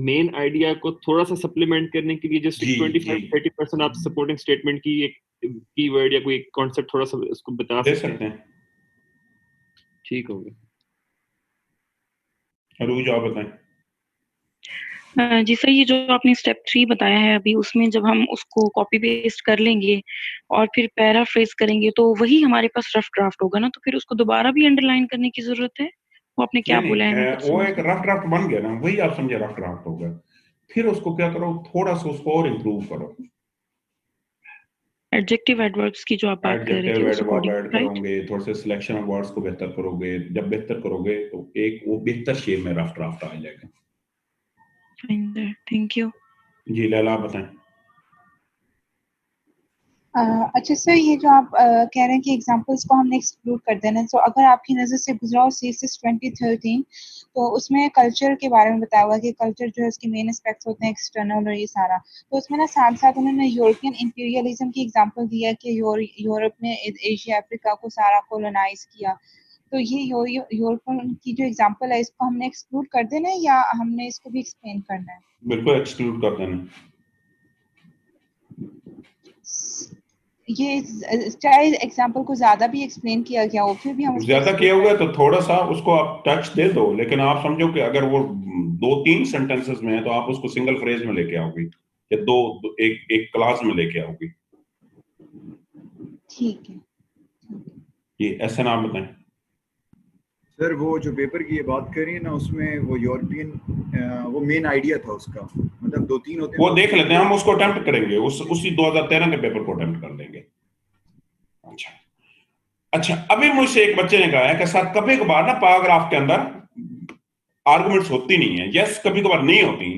मेन आइडिया को थोड़ा सा सप्लीमेंट करने के लिए जस्ट 25-30% आप सपोर्टिंग स्टेटमेंट की एक कीवर्ड या कोई कॉन्सेप्ट थोड़ा सा उसको बता सकते हैं। ठीक हो गया। अरूज आप बताएं। जी सर, ये जो आपने स्टेप 3 बताया है अभी, उसमें जब हम उसको कॉपी पेस्ट कर लेंगे और फिर पैराफ्रेज करेंगे तो वही हमारे पास रफ ड्राफ्ट होगा ना, तो फिर उसको दोबारा भी अंडरलाइन करने की जरूरत है? वो आपने क्या बोला है? वो एक रफ ड्राफ्ट बन गया ना, वही आप समझे रफ ड्राफ्ट हो गया। फिर उसको क्या करो, थोड़ा सा उसको और इम्प्रूव करो। एडजेक्टिव एडवर्ब्स की जो आप बात कर रहे थे उस अकॉर्डिंग, ऐड करोगे, थोड़ा सा सिलेक्शन ऑफ वर्ड्स को बेहतर करोगे। जब बेहतर करोगे तो एक वो बेहतर शेप में रफ ड्राफ्ट आ जाएगा। Fine sir, thank you. जी लैला बताएं। अच्छा सर, ये जो आप कह रहे हैं कि एग्जांपल्स को हमने एक्सक्लूड कर देना, तो अगर आपकी नज़र से गुजरा हो सीएसएस 2013, तो उसमें कल्चर के बारे में बताया हुआ कि कल्चर जो है उसके मेन एस्पेक्ट्स होते हैं एक्सटर्नल और ये सारा, तो उसमें ना साथ साथ उन्होंने यूरोपियन इंपीरियलिज्म की एग्जांपल दिया कि यूरोप ने एशिया अफ्रीका को सारा कोलोनाइज किया, तो ये यूरोपियन की जो एग्जांपल है इसको हमने एक्सक्लूड कर देना है या हमने इसको भी एक्सप्लेन करना है? बिल्कुल एक्सक्लूड कर देना। ये चाहे एग्जांपल को ज्यादा भी एक्सप्लेन किया गया हो, फिर भी हम ज्यादा किया हुआ है तो थोड़ा सा उसको आप टच दे दो, लेकिन आप समझो कि अगर वो 2-3 सेंटेंसेस में है तो आप उसको सिंगल फ्रेज में लेके आओगे या एक क्लास में लेके आओगे। ठीक है। ये ऐसा ना बताएं। सर वो जो पेपर की ये बात कर रही है ना, उसमें वो यूरोपियन वो मेन आइडिया था उसका, मतलब 2-3 होते हैं, वो देख लेते हैं, हम उसको अटेम्प्ट करेंगे, उसी 2013 के पेपर को अटेम्प्ट कर लेंगे। अच्छा अभी मुझसे एक बच्चे ने कहा है कि सर कभी कभार ना पैराग्राफ के अंदर आर्गुमेंट्स होती नहीं है। यस, कभी कभार नहीं होती।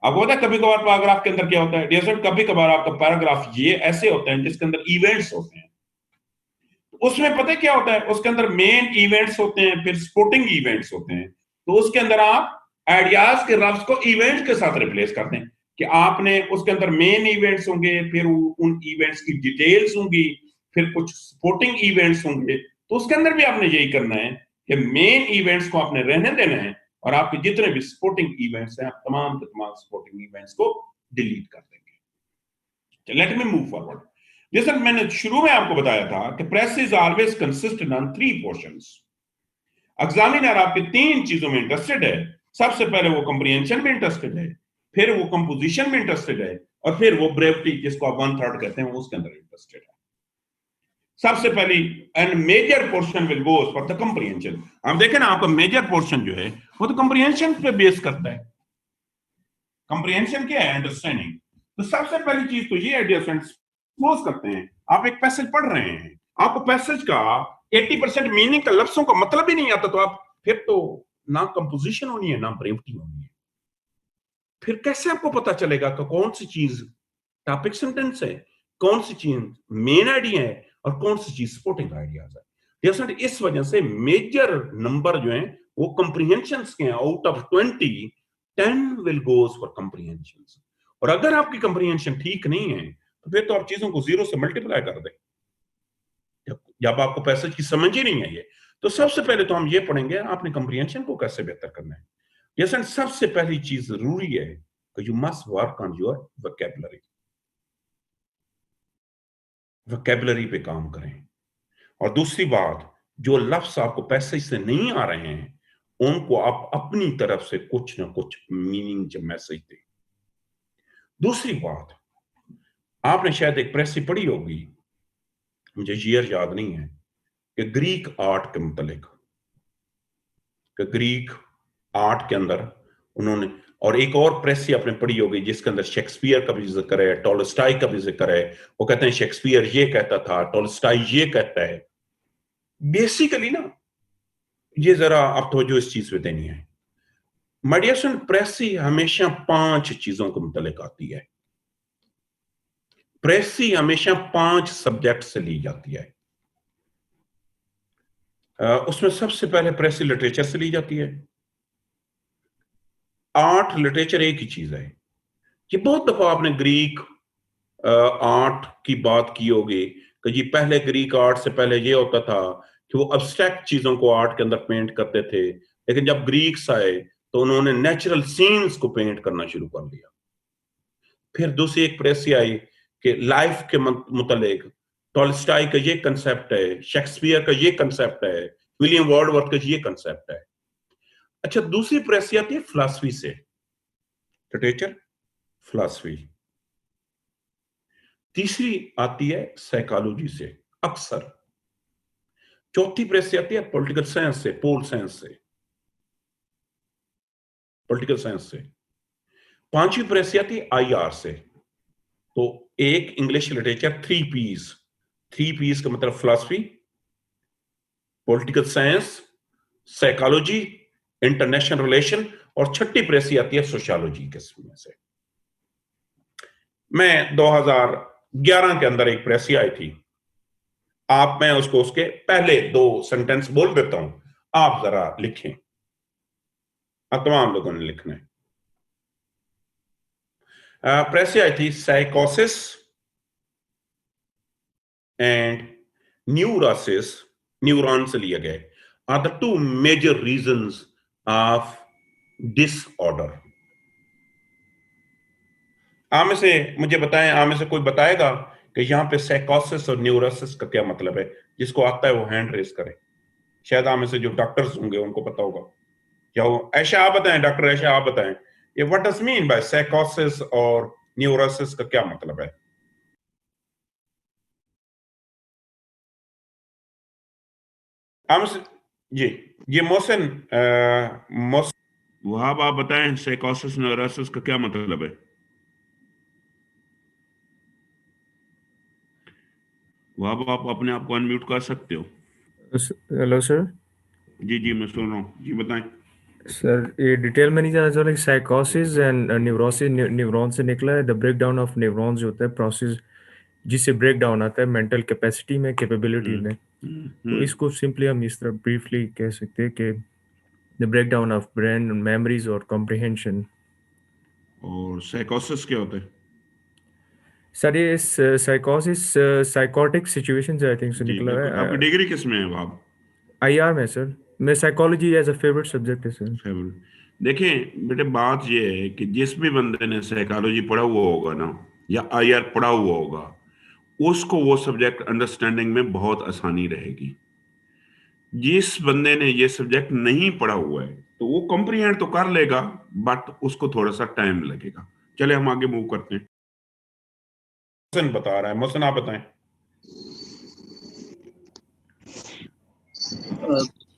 आपको पता है कभी कभार पैराग्राफ के अंदर क्या होता है? डियर सर, कभी कभार आपका पैराग्राफ ये ऐसे होते हैं जिसके अंदर इवेंट्स होते हैं। उसमें पता है क्या होता है? उसके अंदर मेन इवेंट्स होते हैं, फिर स्पोर्टिंग इवेंट्स होते हैं। तो उसके अंदर आप आइडियाज के लफ्ज को इवेंट्स के साथ रिप्लेस करते हैं कि आपने उसके अंदर मेन इवेंट्स होंगे, फिर उन इवेंट्स की डिटेल्स होंगी, फिर कुछ सपोर्टिंग इवेंट्स होंगे। तो उसके अंदर भी आपने यही करना है कि मेन इवेंट्स को आपने रहने देना है और आपके जितने भी सपोर्टिंग इवेंट्स हैं, आप तमाम के तमाम सपोर्टिंग इवेंट्स को डिलीट कर देंगे। Let me move forward. जैसे मैंने शुरू में आपको बताया था कि press is always consistent on 3 portions. Examiner आपके 3 चीजों में इंटरेस्टेड है। सबसे पहले वो कंप्रीहेंशन में इंटरेस्टेड है, फिर वो कंपोजिशन में इंटरेस्टेड है, और फिर वो ब्रेविटी जिसको आप 1/3 कहते हैं उसके अंदर इंटरेस्टेड है। सबसे पहली and major portion will goes for the comprehension. आप देखें ना, आपका मेजर पोर्शन जो है वो तो कंप्रीहेंशन पे बेस करता है। कंप्रीहेंशन क्या है? अंडरस्टैंडिंग। तो सबसे पहली चीज तो ये है डियर फ्रेंड्स, सपोज करते हैं आप एक पैसेज पढ़ रहे हैं, आपको पैसेज का 80% मीनिंग का, लफ्जों का मतलब ही नहीं आता, तो आप फिर तो ना कंपोजिशन होनी है ना ब्रेविटी होनी है। फिर कैसे आपको पता चलेगा कि कौन सी चीज टॉपिक सेंटेंस है, कौन सी चीज मेन आइडिया है और कौन सी चीज सपोर्टिंग आइडियाज है? डियर फ्रेंड, इस वजह से मेजर नंबर जो है वो कंप्रीहेंशंस के हैं। Out of 20, 10 will goes for comprehensions. और अगर आपकी कंप्रीहेंशन ठीक नहीं है तो फिर तो आप चीजों को 0 से मल्टीप्लाई कर दें। जब आपको पैसेज की समझ ही नहीं है ये, तो सबसे पहले तो हम ये पढ़ेंगे आपने कंप्रीहेंशन को कैसे बेहतर करना है। जैसे सबसे पहली चीज जरूरी है कि you must work on your vocabulary. Vocabulary पे काम करें। और दूसरी बात, जो लफ्ज आपको पैसेज से नहीं आ रहे हैं उनको आप अपनी तरफ से कुछ ना कुछ मीनिंग जो मैसेज दें। दूसरी बात, आपने शायद एक प्रेस पढ़ी होगी, मुझे ईयर याद नहीं है, कि ग्रीक आर्ट के मुतालिक, कि ग्रीक आर्ट के अंदर उन्होंने, और एक और प्रेस आपने पढ़ी होगी जिसके अंदर शेक्सपियर का भी जिक्र है, टॉलस्टॉय का भी जिक्र है। वो कहते हैं शेक्सपियर ये कहता था, टॉलस्टॉय ये कहता है। बेसिकली ना, ये जरा आप तवज्जो इस चीज पे देनी है। मेडिएशन प्रेस हमेशा 5 चीजों के मुतालिक आती है। प्रेस हमेशा 5 सब्जेक्ट से ली जाती है। उसमें सबसे पहले प्रेस लिटरेचर से ली जाती है। आर्ट लिटरेचर एक ही चीज है। कि बहुत दफा आपने ग्रीक आर्ट की बात की होगी कि जी पहले ग्रीक आर्ट से पहले ये होता था कि वो अब्स्ट्रैक्ट चीजों को आर्ट के अंदर पेंट करते थे, लेकिन जब ग्रीक्स आए तो उन्होंने नेचुरल सीन्स को पेंट करना शुरू कर दिया। फिर दूसरी एक प्रेस आई कि लाइफ के मुतालिक टॉलस्टॉय का ये कंसेप्ट है, शेक्सपियर का ये कंसेप्ट है, विलियम वर्डवर्थ का ये कंसेप्ट है। अच्छा, दूसरी प्रेस आती है फिलॉसफी से, लिटरेचर फिलॉसफी। तीसरी आती है साइकोलॉजी से अक्सर। चौथी प्रेस आती है पॉलिटिकल साइंस से, पोल साइंस से, पॉलिटिकल साइंस से। पांचवी प्रेस आती है आईआर से। तो एक इंग्लिश लिटरेचर 3 पीस। 3 पीस का मतलब philosophy, political science, psychology, international relation, और छठी प्रेस आती है सोशियोलॉजी के से। मैं 2011 के अंदर एक प्रेस आई थी, आप, मैं उसको उसके पहले 2 सेंटेंस बोल देता हूं, आप जरा लिखें। तमाम लोगों ने लिखना है। प्रेस आई थी साइकोसिस एंड न्यूरोसिस, न्यूरॉन से लिया गया, are the 2 major reasons of disorder. आप में से मुझे बताएं, आप में से कोई बताएगा कि यहाँ पे साइकोसिस और न्यूरोसिस का क्या मतलब है? जिसको आता है वो हैंड रेस करे। शायद आप में से जो डॉक्टर्स होंगे उनको पता होगा। क्या वो ऐशा आप बताएं, डॉक्टर ऐशा आप बताएं, ये व्हाट डज मीन बाय साइकोसिस और न्यूरोसिस का क्या मतलब है? हम जी, ये मोहसिन वहाब आप बताएं, साइकोसिस न्यूरोसिस का क्या मतलब है? वहाब आप अपने आप को अनम्यूट कर सकते हो। Hello sir. जी जी मैं सुन रहा हूँ, जी बताएं सर। ये डिटेल में नहीं जाना चाह रहा, साइकोसिस एंड न्यूरोसिस, न्यूरॉन से निकला है। The break down of neurons जो होता है प्रोसेस जिससे ब्रेक डाउन आता है मेंटल कैपेसिटी में, कैपेबिलिटी में। तो इसको सिंपली हम इस तरह ब्रीफली कह सकते हैं कि the break down of brain, memories और कॉम्प्रिहेंशन। और साइकोसिस क्या होता है? सर ये साइकोसिस साइकोटिक सिचुएशन से आई थिंक से निकला है। आपकी डिग्री किस में है आप? आईआर में सर। मैं psychology as a favourite subject है सर। देखें बेटे, बात ये है कि जिस भी बंदे ने साइकोलॉजी पढ़ा हुआ होगा ना, या आईआर पढ़ा हुआ होगा, उसको वो सब्जेक्ट अंडरस्टैंडिंग में बहुत आसानी रहेगी। जिस बंदे ने ये सब्जेक्ट नहीं पढ़ा हुआ है तो वो कॉम्प्रिहेंड तो कर लेगा, बट उसको थोड़ा सा टाइम लगेगा। चले हम आगे मूव करते हैं। मोहसिन बता रहा है, मोहसिन आप बताएं।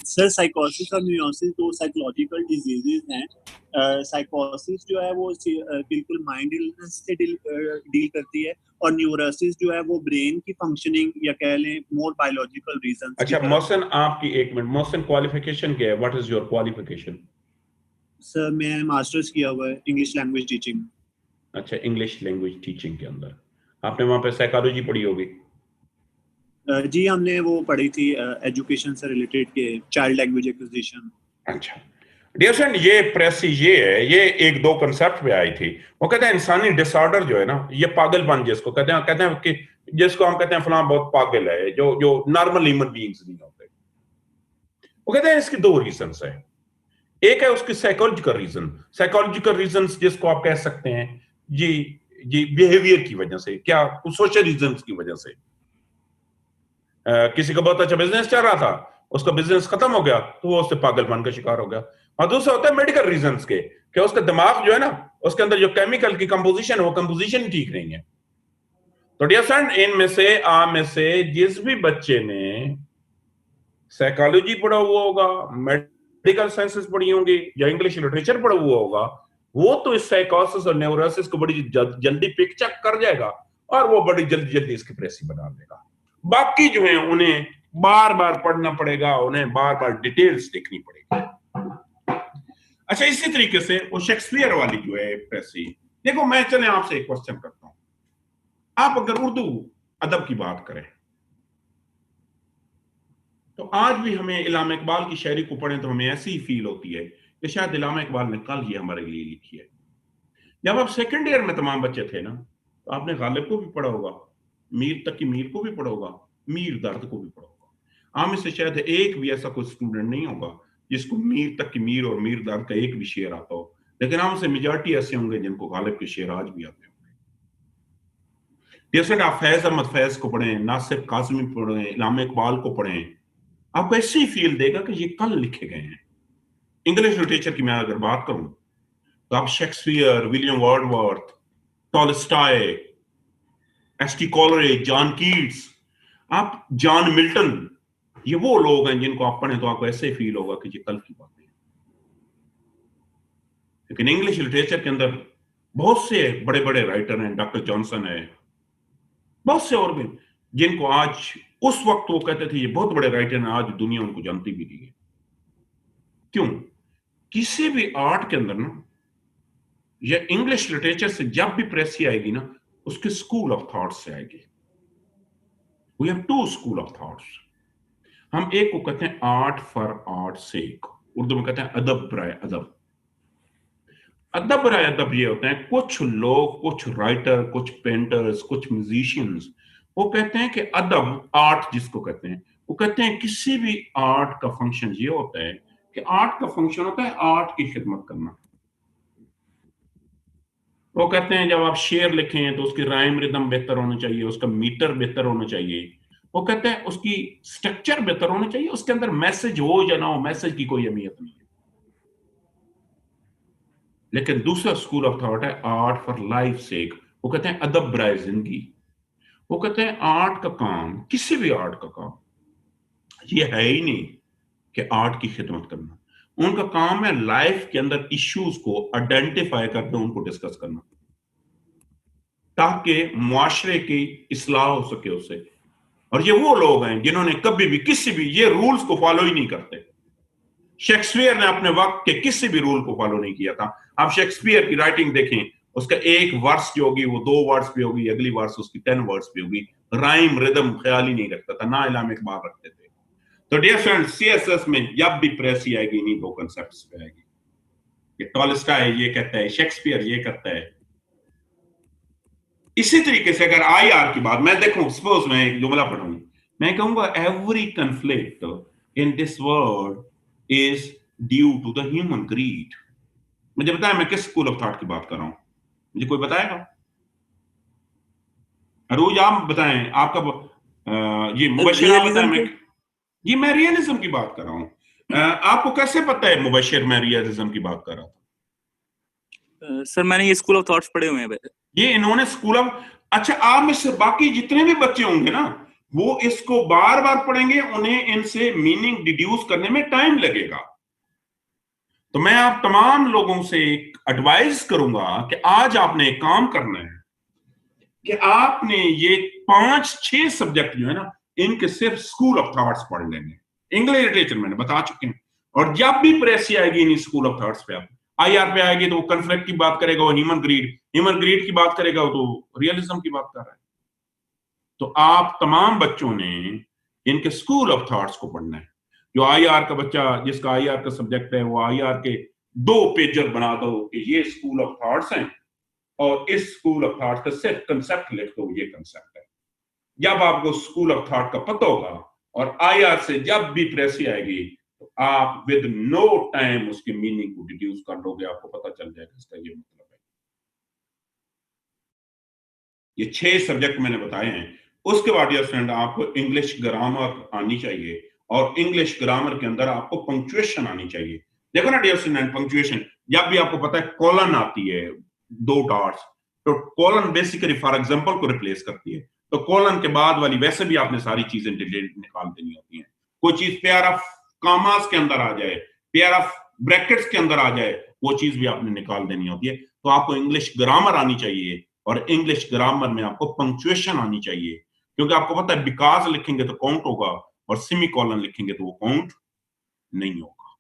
सर साइकोसिस और न्यूरोसिस दो साइकोलॉजिकल डिजीजेस हैं। साइकोसिस जो है वो बिल्कुल माइंड इलनेस से डील करती है, और न्यूरोसिस जो है वो ब्रेन की फंक्शनिंग या कह लें मोर बायोलॉजिकल रीजन। अच्छा मोहसिन, आपकी एक मिनट, मोहसिन क्वालिफिकेशन क्या है? What is your qualification? Sir मैं मास्टर्स किया हुआ है इंग्लिश लैंग्वेज टीचिंग। अच्छा, इंग्लिश लैंग्वेज टीचिंग के अंदर आपने वहां पे साइकोलॉजी पढ़ी होगी? जी हमने वो पढ़ी थी एजुकेशन से रिलेटेड के चाइल्ड लैंग्वेज एक्विजिशन। अच्छा डियर फ्रेंड, ये प्रेसी ये एक दो कंसेप्ट पे आई थी। वो कहते हैं इंसानी डिसऑर्डर जो है ना, ये पागलपन जिसको कहते हैं कि जिसको हम कहते हैं फलां बहुत पागल है, जो नॉर्मल ह्यूमन बीइंग्स नहीं होते। वो कहते हैं इसकी दो रीजंस है। एक है उसकी साइकोलॉजिकल रीजंस जिसको आप कह सकते हैं जी बिहेवियर की वजह से, क्या सोशल रीजंस की वजह से। किसी का बहुत अच्छा बिजनेस चल रहा था, उसका बिजनेस खत्म हो गया तो वो उससे पागलपन का शिकार हो गया। और दूसरा होता है मेडिकल रीजंस के, कि उसका दिमाग जो है ना, उसके अंदर जो केमिकल की कंपोजिशन है वो कंपोजिशन ठीक नहीं है। तो डियर फ्रेंड, इनमें से आप में से जिस भी बच्चे ने साइकोलॉजी पढ़ा हुआ होगा, मेडिकल साइंसेस पढ़ी होंगी या इंग्लिश लिटरेचर पढ़ा हुआ होगा, वो तो इस साइकोसिस और न्यूरोसिस को बड़ी जल्दी पिकचक कर जाएगा और वो बड़ी जल्दी इसकी प्रेसी बना देगा। बाकी जो है उन्हें बार बार पढ़ना पड़ेगा, उन्हें बार बार डिटेल्स देखनी पड़ेगी। अच्छा, इसी तरीके से वो शेक्सपियर वाली जो है प्रेसी, देखो मैं चले आपसे एक क्वेश्चन करता हूं। आप अगर उर्दू अदब की बात करें तो आज भी हमें इलामा इकबाल की शायरी को पढ़ें तो हमें ऐसी ही फील होती है कि शायद इलामा इकबाल ने कल ये हमारे लिए लिखी है। जब आप सेकंड ईयर में तमाम बच्चे थे ना, तो आपने गालिब को भी पढ़ा होगा, मीर तक की मीर को भी पढ़ा होगा, मीर दर्द को भी पढ़ा होगा। आम से शायद एक भी ऐसा कोई स्टूडेंट नहीं होगा जिसको मीर तक की मीर और मीर दर्द का एक भी शेर आता हो, लेकिन आम से मेजॉरिटी ऐसे होंगे जिनको गालिब के शेर आज भी आते होंगे। जैसे आप फैज अहमद फैज को पढ़ें, नासिर काज़मी पढ़ें, इलामा इकबाल को पढ़ें, आपको ऐसी फील देगा कि ये कल लिखे गए हैं। इंग्लिश लिटरेचर की मैं अगर बात करूं तो आप Shakespeare, William Wordsworth, Tolstoy, S T. Coleridge, John Keats, आप जॉन मिल्टन, ये वो लोग हैं जिनको आप पढ़ें तो आपको ऐसे फील होगा कि ये कल की बात है। लेकिन इंग्लिश लिटरेचर के अंदर बहुत से बड़े बड़े राइटर हैं, डॉक्टर जॉनसन है, बहुत से और भी, जिनको आज उस वक्त वो कहते थे ये बहुत बड़े राइटर हैं, आज दुनिया उनको जानती भी नहीं है। क्यों? किसी भी आर्ट के अंदर ना, या इंग्लिश लिटरेचर से जब भी प्रेसी आएगी ना, उसके स्कूल ऑफ थॉट्स से आएगी। We have two school of thoughts. हम एक को कहते हैं art for art sake, Urdu में कहते हैं अदब बराए अदब। अदब बराए अदब ये होता है, कुछ लोग, कुछ राइटर, कुछ पेंटर्स, कुछ म्यूजिशियंस, वो कहते हैं कि अदब, आर्ट जिसको कहते हैं, वो कहते हैं किसी भी आर्ट का फंक्शन ये होता है कि आर्ट का फंक्शन होता है आर्ट की खिदमत करना। वो कहते हैं जब आप शेर लिखें तो उसकी राइम रिदम बेहतर होना चाहिए, उसका मीटर बेहतर होना चाहिए, वो कहते हैं उसकी स्ट्रक्चर बेहतर होना चाहिए, उसके अंदर मैसेज हो या ना हो, मैसेज की कोई अहमियत नहीं है। लेकिन दूसरा स्कूल ऑफ थॉट है आर्ट फॉर लाइफ सेक, वो कहते हैं अदब बराए जिंदगी। वो कहते हैं आर्ट का काम, किसी भी आर्ट का काम ये है ही नहीं कि आर्ट की खिदमत करना। उनका काम है लाइफ के अंदर इश्यूज को आइडेंटिफाई करके उनको डिस्कस करना, ताकि मुआशरे की इस्लाह हो सके उससे। और ये वो लोग हैं जिन्होंने कभी भी किसी भी ये रूल्स को फॉलो ही नहीं करते। शेक्सपियर ने अपने वक्त के किसी भी रूल को फॉलो नहीं किया था। आप शेक्सपियर की राइटिंग देखें, उसका एक वर्स जो होगी वो 2 वर्ड्स पे होगी, अगली वर्स उसकी 10 वर्ड्स पे होगी। राइम रिदम ख्याल ही नहीं रखता था, ना इलामा इकबाल रखते थे। तो डियर फ्रेंड्स, सीएसएस में जब भी प्रेसी आएगी इन्हीं 2 कंसेप्ट्स पे आएगी। ये टॉलस्टॉय ये कहता है, शेक्सपियर ये कहता है। इसी तरीके से अगर आईआर की बात मैं देखूं, सपोज मैं एक जुमला पढ़ूं, मैं कहूंगा every conflict in this world is due to the human greed. मुझे बताएं मैं किस स्कूल ऑफ थॉट की बात कर रहा हूं? मुझे कोई बताएगा? अरूज आप बताएं, आपका ये मुबशिर आप बताएं। मैं रियलिज्म की बात कर रहा हूं। आपको कैसे पता है मुबशिर मैं रियलिज्म की बात कर रहा था? सर मैंने ये स्कूल ऑफ थॉट्स पढ़े हुए हैं। ये इन्होंने स्कूल ऑफ, अच्छा आप में से बाकी जितने भी बच्चे होंगे ना, वो इसको बार बार पढ़ेंगे, उन्हें इनसे मीनिंग डिड्यूस करने में टाइम लगेगा। तो मैं आप तमाम लोगों से एक एडवाइस करूंगा कि आज आपने एक काम करना है कि आपने ये 5-6 सब्जेक्ट जो है ना, इनके सिर्फ स्कूल ऑफ थॉट्स पढ़ लेंगे। इंग्लिश लिटरेचर मैंने बता चुके हैं। और जब भी प्रेस आएगी इन स्कूल ऑफ थॉट्स पे, आप IR पे आएगी तो वो कन्फ्लिक्ट की बात करेगा, वो ह्यूमन ग्रीड की बात करेगा, वो तो रियलिज्म की बात कर रहा है। तो आप तमाम बच्चों ने इनके स्कूल ऑफ थॉट्स को पढ़ना है। जो IR का बच्चा, जिसका IR का सब्जेक्ट है, वो IR के 2 पेजर बना दो कि ये स्कूल ऑफ थॉट्स हैं और इस स्कूल ऑफ थॉट का सिर्फ कंसेप्ट लिख दो, ये कंसेप्ट है। जब आपको स्कूल ऑफ थॉट का पता होगा और IR से जब भी प्रेस आएगी तो आप विद नो टाइम उसके मीनिंग को डिड्यूस कर लोगे, आपको पता चल जाएगा इसका ये मतलब है। ये 6 सब्जेक्ट मैंने बताए हैं। उसके बाद डियर फ्रेंड, आपको इंग्लिश ग्रामर आनी चाहिए और इंग्लिश ग्रामर के अंदर आपको पंक्चुएशन आनी चाहिए। देखो ना डियर फ्रेंड, पंक्चुएशन जब भी आपको पता है कॉलन आती है 2 डॉट्स, तो कॉलन बेसिकली फॉर एग्जांपल को रिप्लेस करती है। तो कॉलन के बाद वाली वैसे भी आपने सारी चीजें निकाल देनी होती हैं। कोई चीज पेयर ऑफ कॉमास के अंदर आ जाए, पेयर ऑफ ब्रैकेट्स के अंदर आ जाए, वो चीज भी आपने निकाल देनी होती है। तो आपको इंग्लिश ग्रामर आनी चाहिए और इंग्लिश ग्रामर में आपको पंक्चुएशन आनी चाहिए, क्योंकि आपको पता है बिकॉज लिखेंगे तो काउंट होगा और सेमी कॉलन लिखेंगे तो वो काउंट नहीं होगा।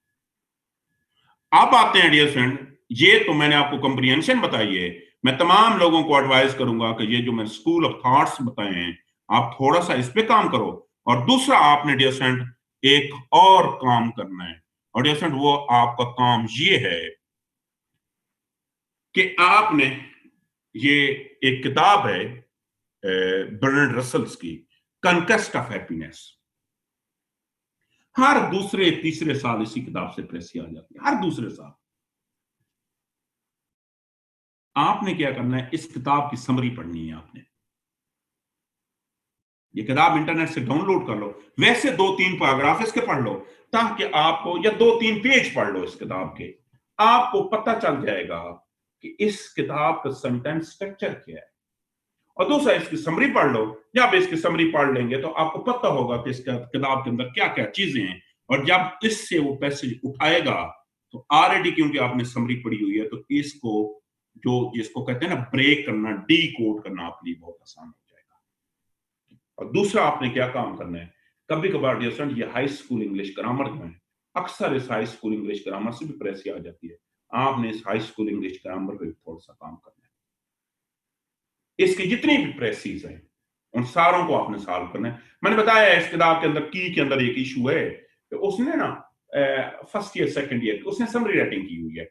अब आते हैं डियर फ्रेंड, ये तो मैंने आपको कंप्रीहेंशन बताई है। मैं तमाम लोगों को एडवाइस करूंगा कि ये जो मैंने स्कूल ऑफ थॉट्स बताए हैं, आप थोड़ा सा इस पे काम करो। और दूसरा आपने डियर फ्रेंड एक और काम करना है, और डियर फ्रेंड वो आपका काम ये है कि आपने, ये एक किताब है बर्नार्ड रसल्स की, कॉन्क्वेस्ट ऑफ हैप्पीनेस। हर दूसरे तीसरे साल इसी किताब से प्रेस आ जाती है, हर दूसरे साल। आपने क्या करना है, इस किताब की समरी पढ़नी है आपने। ये किताब इंटरनेट से डाउनलोड कर लो, वैसे 2-3 पैराग्राफ इसके पढ़ लो, ताकि आपको, या 2-3 पेज पढ़ लो इस किताब के, आपको पता चल जाएगा कि इस किताब का सेंटेंस स्ट्रक्चर क्या है। और दूसरा इसकी समरी पढ़ लो। जब इसकी समरी पढ़ लेंगे तो आपको पता होगा कि इसका किताब के अंदर क्या क्या चीजें हैं, और जब इससे वो पैसेज उठाएगा तो ऑलरेडी क्योंकि आपने समरी पढ़ी हुई है, तो इसको जो जिसको कहते हैं ना ब्रेक करना, डी कोड करना आपके लिए बहुत आसान हो जाएगा। और दूसरा आपने क्या काम करना है, कभी कभार डियर फ्रेंड ये हाई स्कूल इंग्लिश ग्रामर में, अक्सर इस हाई स्कूल इंग्लिश ग्रामर से भी प्रेस आ जाती है। आपने इस हाई स्कूल इंग्लिश ग्रामर पे थोड़ा सा काम करना है। इसकी जितनी भी प्रेसेस हैं उन सारों को आपने सॉल्व करना है। मैंने बताया इस किताब के अंदर की के अंदर एक इशू है कि उसने ना फर्स्ट ईयर सेकंड ईयर उसने समरी राइटिंग की हुई है,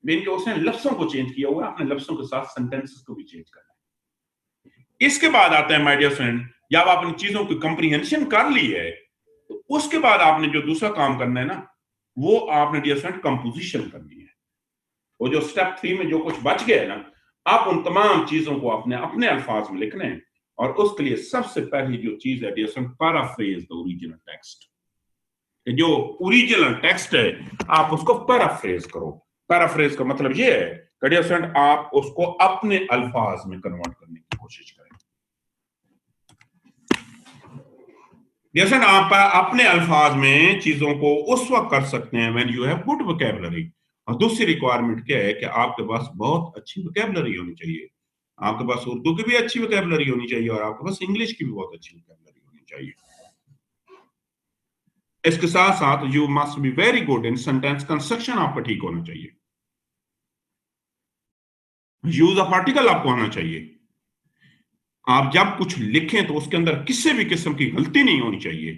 लेकिन उसने लफ्जों को चेंज किया हुआ है। आपने लफ्जों के साथ सेंटेंसेस को भी चेंज करना है। इसके बाद आता है माय डियर फ्रेंड, जब आपने चीजों की कंप्रीहेंशन कर ली है तो उसके बाद आपने जो दूसरा काम करना है ना, वो आपने डियर फ्रेंड कंपोजिशन करनी है। वो जो स्टेप 3 में जो कुछ बच गया है ना, आप उन तमाम चीजों को आपने अपने अल्फाज में लिखने हैं। और उसके लिए सबसे पहली जो चीज है dear friend, paraphrase the original text. जो ओरिजिनल टेक्स्ट है आप उसको पैराफ्रेज करो। पैराफ्रेज का मतलब ये है कि डियर फ्रेंड आप उसको अपने अल्फाज में कन्वर्ट करने की कोशिश करें। डियर फ्रेंड आप अपने अल्फाज में चीजों को उस वक्त कर सकते हैं when you have good vocabulary. और दूसरी रिक्वायरमेंट क्या है कि आपके पास बहुत अच्छी वोकैबुलरी होनी चाहिए। आपके पास उर्दू की भी अच्छी वोकैबुलरी होनी चाहिए और आपके पास इंग्लिश की भी बहुत अच्छी वोकैबुलरी होनी चाहिए। इसके साथ साथ you must be very good in sentence construction, आपका ठीक होना चाहिए। यूज ऑफ आर्टिकल आपको आना चाहिए। आप जब कुछ लिखें तो उसके अंदर किसी भी किस्म की गलती नहीं होनी चाहिए।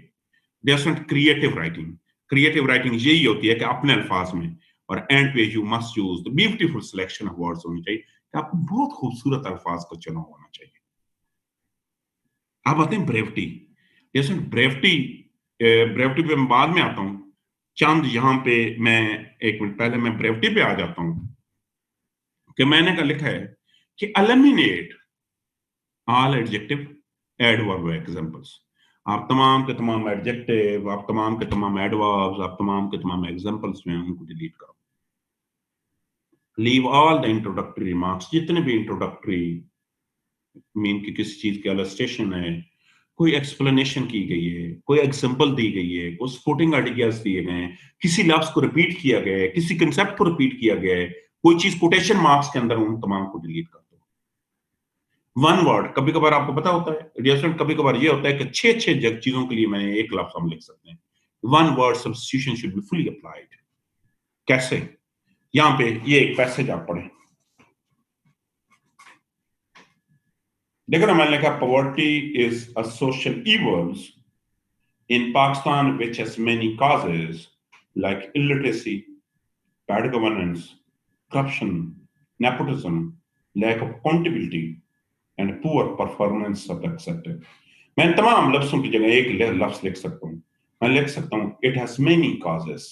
क्रिएटिव राइटिंग, क्रिएटिव राइटिंग यही होती है कि अपने अल्फाज में, और एंड पे you must use the beautiful selection of words होनी चाहिए कि आपको बहुत खूबसूरत अल्फाज का चुनाव होना चाहिए। अब आते हैं ब्रेविटी। ब्रेविटी पे मैं बाद में आता हूं। चंद यहां पे मैं एक मिनट पहले मैं ब्रेविटी पे आ जाता हूं कि मैंने का लिखा है कि eliminate all adjective adverb examples. आप तमाम के तमाम एडजेक्टिव, आप तमाम के तमाम एडवर्ब्स, आप तमाम के तमाम एग्जांपल्स में उनको डिलीट करो। Leave all the introductory remarks, जितने भी इंट्रोडक्टरी मीन की किसी चीज की इलस्ट्रेशन है, कोई एक्सप्लेनेशन की गई है, कोई एग्जांपल दी गई है, कोई सपोर्टिंग आइडियाज दिए गए हैं, किसी लफ्ज को रिपीट किया गया है, किसी कंसेप्ट को रिपीट किया गया है, कोई चीज कोटेशन मार्क्स के अंदर उन तमाम को डिलीट कर दो। वन वर्ड, कभी कभार आपको पता होता है डियर, कभी कभार ये होता है कि 6 चीजों के लिए मैंने एक लफ्ज हम लिख सकते हैं। One word substitution should be fully applied. कैसे? यहां पे ये एक पैसेज आप पढ़ें, देखो ना, मैंने लिखा poverty is a social evils in Pakistan which has many causes like illiteracy, bad governance, corruption, nepotism, lack of accountability, and poor performance of the sector. मैं तमाम लफ्जों की जगह एक लफ्ज लिख सकता हूँ। मैं लिख सकता हूँ it has many causes.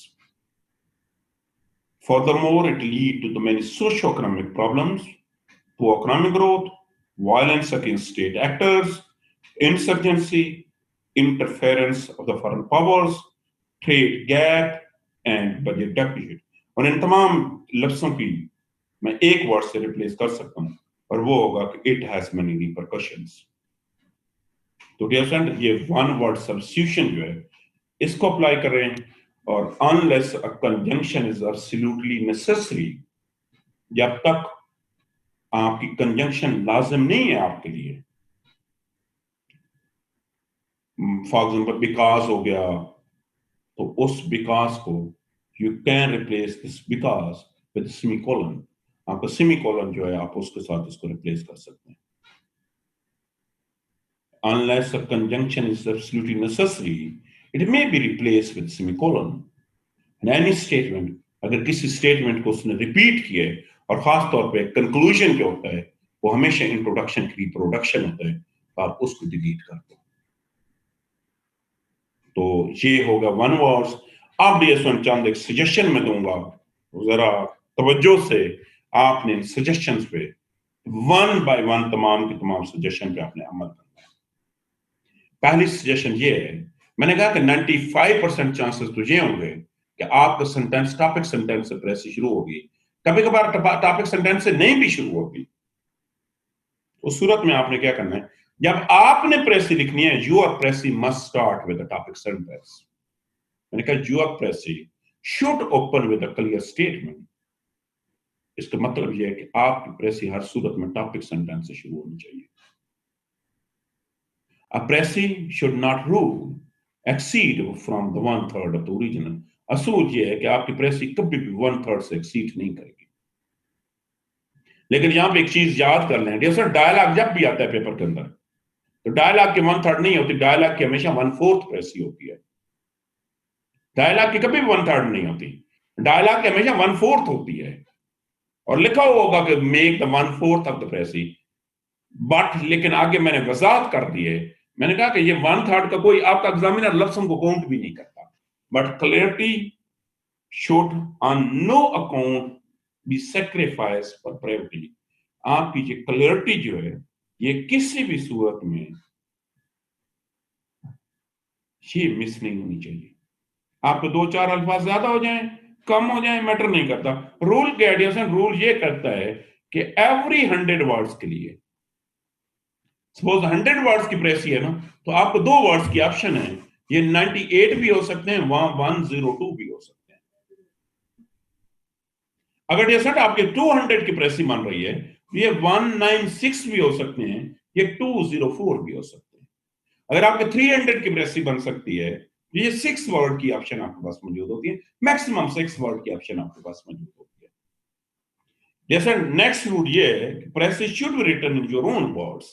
Furthermore, it lead to the many socio-economic problems, poor economic growth, violence against state actors, insurgency, interference of the foreign powers, trade gap, and budget deficit. और इन तमाम लफ्जों की मैं एक वर्ड से replace कर सकता हूं और वो होगा कि इट हैज मेनी रिपरकशंस। तो डियर फ्रेंड, ये वन वर्ड सब्स्टिट्यूशन जो है इसको अप्लाई करें, और unless a conjunction is absolutely necessary, जब तक आपकी कंजंक्शन लाजिम नहीं है आपके लिए, फॉर एग्जांपल बिकॉज हो गया, तो उस बिकॉज को you can replace this because with semicolon. आपका semicolon जो है आप उसके साथ इसको replace कर सकते हैं। Unless a conjunction is absolutely necessary, it may be replaced with semicolon. And any statement, अगर किसी statement को उसने repeat किया है, और खास तौर पे conclusion जो होता है वो हमेशा introduction की reproduction होता है, तो आप उसको delete कर दो। तो ये होगा वन वर्ड्स। आप भी इसमें चंद एक सजेशन में दूंगा, जरा तवज्जो से आपने सजेशंस पे वन बाय वन तमाम के तमाम सजेशन पे आपने अमल करना है। पहली सजेशन ये है, मैंने कहा कि 95% चांसेस तो ये होंगे कि आपका सेंटेंस टॉपिक सेंटेंस से प्रेस शुरू होगी, कभी कभार टॉपिक सेंटेंस से नहीं भी शुरू होगी। उस सूरत में आपने क्या करना है, जब आपने प्रेसी लिखनी है, your precis must start with the topic sentence. मैंने कहा your precis should open with a clear statement. इसका मतलब यह है कि आपकी प्रेसी हर सूरत में टॉपिक सेंटेंस से शुरू होनी चाहिए। A precis should not rule exceed from the 1/3 of the original. असूल यह है कि आपकी प्रेसी कभी भी 1/3 से एक्सीड नहीं करेगी। लेकिन यहां पे एक चीज याद कर लें, जैसे डायलॉग जब भी आता है पेपर के अंदर, तो डायलॉग की 1/3 नहीं होती, डायलॉग की हमेशा 1/4 प्रेसी होती है। डायलॉग की कभी भी 1/3 नहीं होती, डायलॉग की हमेशा 1/4 होती है। और लिखा हुआ होगा कि make the 1/4 of the precis, but लेकिन आगे मैंने वजाहत कर दी है, मैंने कहा कि ये 1/3 का कोई आपका एग्जामिनर लफ्जों को काउंट भी नहीं करता, but clarity should on no account be sacrifice for brevity. आपकी ये क्लैरिटी जो है ये किसी भी सूरत में ये मिस नहीं होनी चाहिए। आपको 2-4 अल्फाज ज्यादा हो जाएं, कम हो जाएं, मैटर नहीं करता। रूल के एडिशन रूल ये करता है कि एवरी 100 वर्ड्स के लिए, सपोज 100 वर्ड्स की प्रेसी है ना, तो आपको 2 वर्ड्स की ऑप्शन है, ये 98 भी हो सकते हैं, वहां 102 भी हो सकते हैं। अगर ये सेट आपके 200 की प्रेसी मान रही है, ये 196 भी हो सकते हैं, ये 204 भी हो सकते हैं। अगर आपके 300 की प्रेसी बन सकती है, ये 6 वर्ड की ऑप्शन आपके पास मौजूद होती है, मैक्सिमम 6 वर्ड की ऑप्शन आपके पास मौजूद होती है। जैसे नेक्स्ट रूल ये है कि precis should be written in your own words.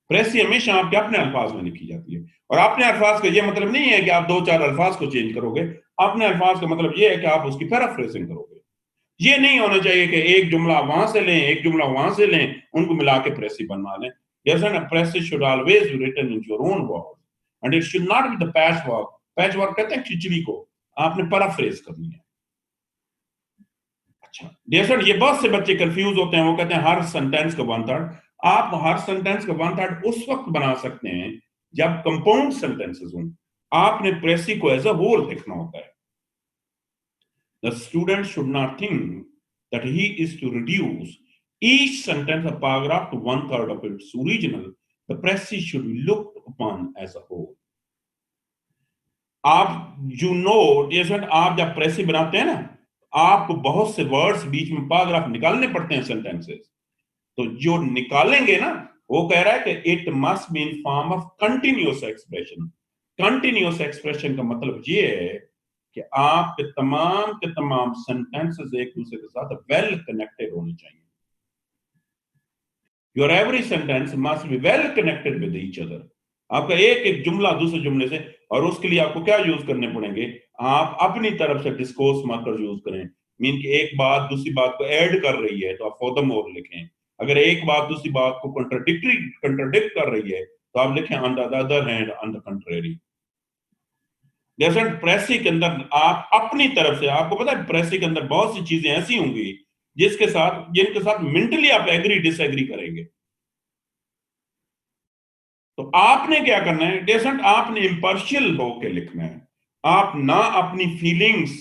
Precis हमेशा आपके अपने अल्फाज में लिखी जाती है, और अपने अल्फाज का ये मतलब नहीं है कि आप 2-4 अल्फाज को चेंज करोगे। अपने अल्फाज का मतलब ये है कि आप उसकी पैराफ्रेजिंग करोगे। ये नहीं होना चाहिए कि एक जुमला वहां से लें, एक जुमला वहां से लें, उनको मिला के प्रेसी बनवा लें। जैसे ना, precis should always be written in your own words and it should not be the patchwork. Patchwork कहते हैं खिचड़ी को, आपने पैराफ्रेज करनी है। अच्छा, जैसे ये बहुत से बच्चे कंफ्यूज होते हैं, वो कहते हैं हर सेंटेंस का 1/3। आप हर सेंटेंस का 1/3 उस वक्त बना सकते हैं जब कंपाउंड सेंटेंसेस हों। आपने प्रेसी को एज अ होल देखना होता है। The student should not think that he is to reduce each sentence or paragraph to 1/3 of its original. The pressy should be looked upon as a whole. आप जैसे आप जब प्रेसी बनाते हैं ना, आपको बहुत से वर्ड्स बीच में पैराग्राफ निकालने पड़ते हैं, सेंटेंसेस। तो जो निकालेंगे ना, वो कह रहा है कि it must be in form of continuous expression. Continuous expression का मतलब ये है कि आपके तमाम सेंटेंसेस एक दूसरे के साथ वेल कनेक्टेड होने चाहिए। Your every sentence must be well connected with each other. आपका एक एक जुमला दूसरे जुमले से, और उसके लिए आपको क्या यूज करने पड़ेंगे, आप अपनी तरफ से डिस्कोर्स मार्कर यूज करें। मीन कि एक बात दूसरी बात को ऐड कर रही है तो आप फर्दरमोर लिखें। अगर एक बात दूसरी बात को कंट्राडिक्ट कर रही है तो आप लिखें on the other hand, on the contrary. जैसे प्रेसी के अंदर आप अपनी तरफ से, आपको पता है प्रेसी के अंदर बहुत सी चीजें ऐसी होंगी जिनके साथ मेंटली आप एग्री डिसएग्री करेंगे। तो आपने क्या करना है, डेसेंट आपने इम्पार्शियल होकर लिखना है। आप ना अपनी फीलिंग्स,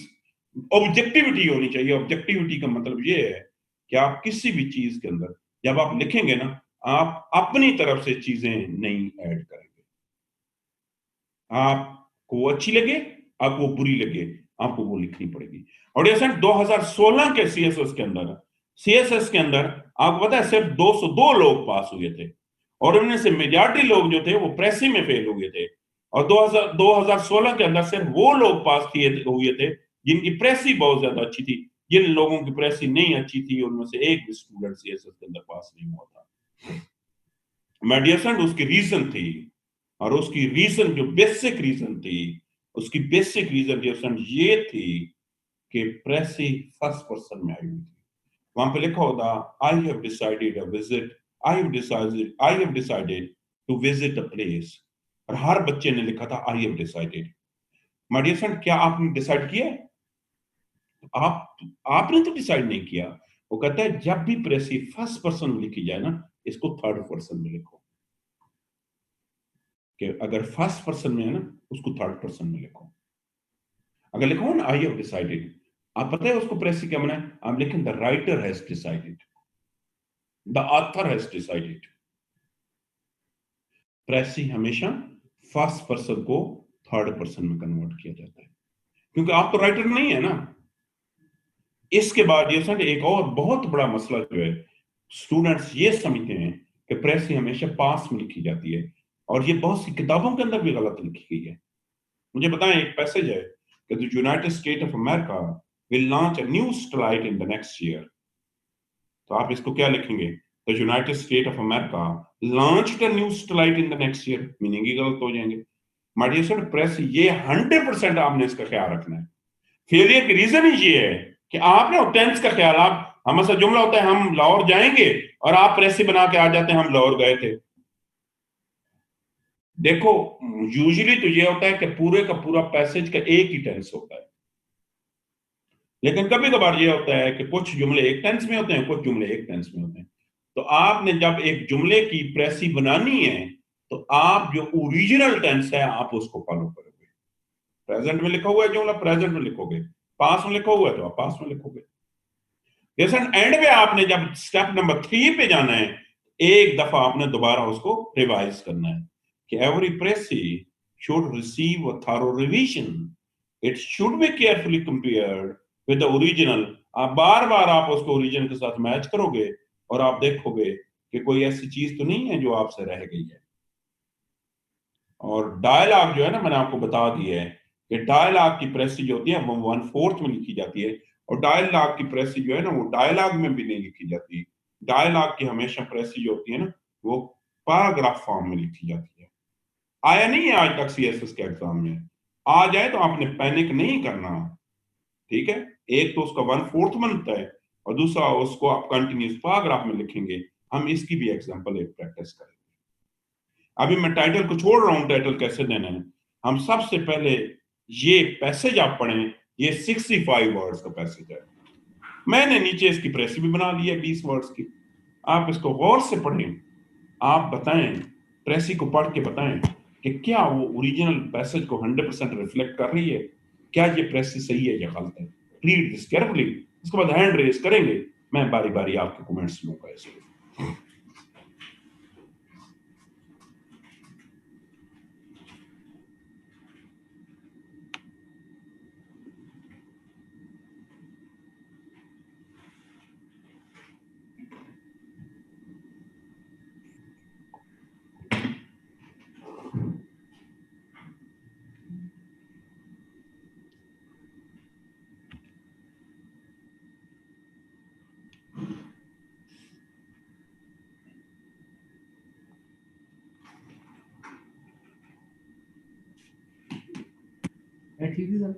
ऑब्जेक्टिविटी होनी चाहिए। ऑब्जेक्टिविटी का मतलब ये है कि आप किसी भी चीज के अंदर जब आप लिखेंगे ना, आप अपनी तरफ से चीजें नहीं ऐड करेंगे। आपको अच्छी लगे, आपको बुरी लगे, आपको वो लिखनी पड़ेगी। और डेसेंट 2016 के सीएसएस के अंदर आपको पता है सिर्फ 202 लोग पास हुए थे, और उनमें से मेजॉरिटी लोग जो थे वो प्रेसी में फेल हुए थे। और 2016 के अंदर सिर्फ वो लोग पास हुए थे जिनकी प्रेसी बहुत ज्यादा अच्छी थी। जिन लोगों की प्रेसी नहीं अच्छी थी उनमें से एक भी स्टूडेंट सीएसएस के अंदर पास नहीं हुआ था। मेडिएशन उसकी रीजन थी, और उसकी रीजन जो बेसिक रीजन थी, उसकी बेसिक रीजन ये थी कि प्रेसी फर्स्ट पर्सन में आई हुई थी। वहां पे लिखा होता I have decided a visit, I have decided to visit a place। और हर बच्चे ने लिखा था I have decided। My dear friend, क्या आपने डिसाइड किया? आपने तो डिसाइड नहीं किया। वो कहता है जब भी प्रेसी फर्स्ट पर्सन में लिखी जाए ना, इसको थर्ड पर्सन में लिखो। कि अगर फर्स्ट पर्सन में है ना, उसको थर्ड पर्सन में लिखो। अगर लिखो ना I have decided, आप पता है उसको प्रेसी क्या बनाए? आप लिखें the writer has decided, the author has decided। प्रेसी हमेशा फर्स्ट पर्सन को थर्ड पर्सन में कन्वर्ट किया जाता है, क्योंकि आप तो राइटर नहीं है ना। इसके बाद ये सर एक और बहुत बड़ा मसला जो है, स्टूडेंट्स ये समझते हैं कि प्रेसी हमेशा पास में लिखी जाती है, और ये बहुत सी किताबों के अंदर भी गलत लिखी गई है। मुझे बताएं, एक पैसेज है कि the United state of America will launch a new satellite in the next year. तो आप इसको क्या लिखेंगे? The United States of America launched a new satellite in the next year। Meaning ही गलत हो जाएंगे। My dear sir, प्रेस ये 100% आपने इसका ख्याल रखना है। फेलियर की रीजन ही ये है कि आपने टेंस का ख्याल, आप हमारा जुमला होता है हम लाहौर जाएंगे, और आप प्रेसी बना के आ जाते हैं हम लाहौर गए थे। देखो यूजुअली तो ये होता है कि पूरे का पूरा पैसेज का एक ही टेंस होता है, लेकिन कभी कभार ये होता है कि कुछ जुमले एक टेंस में होते हैं, कुछ जुमले एक टेंस में होते हैं। तो आपने जब एक जुमले की प्रेसी बनानी है तो आप जो ओरिजिनल टेंस है आप उसको फॉलो करोगे। प्रेजेंट में लिखा हुआ है जुमला, प्रेजेंट में लिखोगे। पास में लिखा हुआ है तो आप पास में लिखोगे। जैसे एंड में आपने जब स्टेप नंबर 3 पे जाना है, एक दफा आपने दोबारा उसको रिवाइज करना है कि every precis should receive a thorough revision, it should be carefully compared with the original. आप बार बार आप उसको ओरिजिनल के साथ मैच करोगे और आप देखोगे कि कोई ऐसी चीज तो नहीं है जो आपसे रह गई है। और डायलॉग जो है ना, मैंने आपको बता दिया है कि डायलॉग की प्रेसी जो होती है वो 1/4 में लिखी जाती है, और डायलॉग की प्रेसी जो है ना वो डायलॉग में भी नहीं लिखी जाती। डायलॉग की हमेशा प्रेसी जो होती है ना वो पैराग्राफ फॉर्म में लिखी जाती है। आया नहीं है आज तक सीएसएस के एग्जाम में, आ जाए तो आपने पैनिक नहीं करना, ठीक है। एक तो उसका 1/4 बनता है, और दूसरा उसको आप कंटिन्यूस पैराग्राफ में लिखेंगे। हम इसकी भी एग्जांपल एक प्रैक्टिस करेंगे। अभी मैं टाइटल को छोड़ रहा हूं, टाइटल कैसे देना है। हम सबसे पहले ये पैसेज आप पढ़ें, ये 65 वर्ड्स का पैसेज है। मैंने नीचे इसकी प्रेसी भी बना ली है 20 वर्ड्स की। आप इसको गौर से पढ़ें, आप बताएं, प्रेसी को पढ़ के बताएं कि क्या वो ओरिजिनल पैसेज को 100% रिफ्लेक्ट कर रही है, क्या ये प्रेसी सही है या गलत है। रीड दिस केयरफुली, उसके बाद हैंड रेज करेंगे, मैं बारी बारी आपके कमेंट्स लूंगा इसमें। ठीक है सर।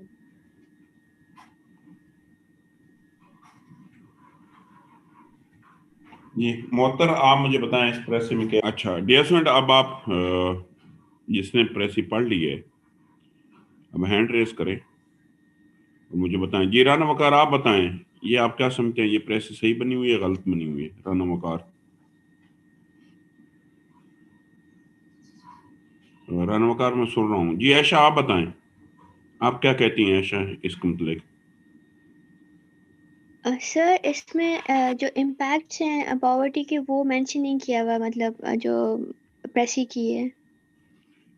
जी मोहतर, आप मुझे बताएं इस प्रेसी में क्या। अच्छा डियर स्टूडेंट, अब आप जिसने प्रेसी पढ़ ली है अब हैंड रेस करें और मुझे बताएं। जी राना वकार, आप बताएं ये आप क्या समझते हैं, ये प्रेसी सही बनी हुई है गलत बनी हुई है? राना वकार, राना वकार मैं सुन रहा हूँ जी। ऐशा आप बताएं, आप क्या कहती हैं ऐशा इसके मतलब? सर इसमें जो इम्पैक्ट्स हैं पॉवर्टी के वो मेंशन नहीं किया हुआ, मतलब जो प्रेसी की है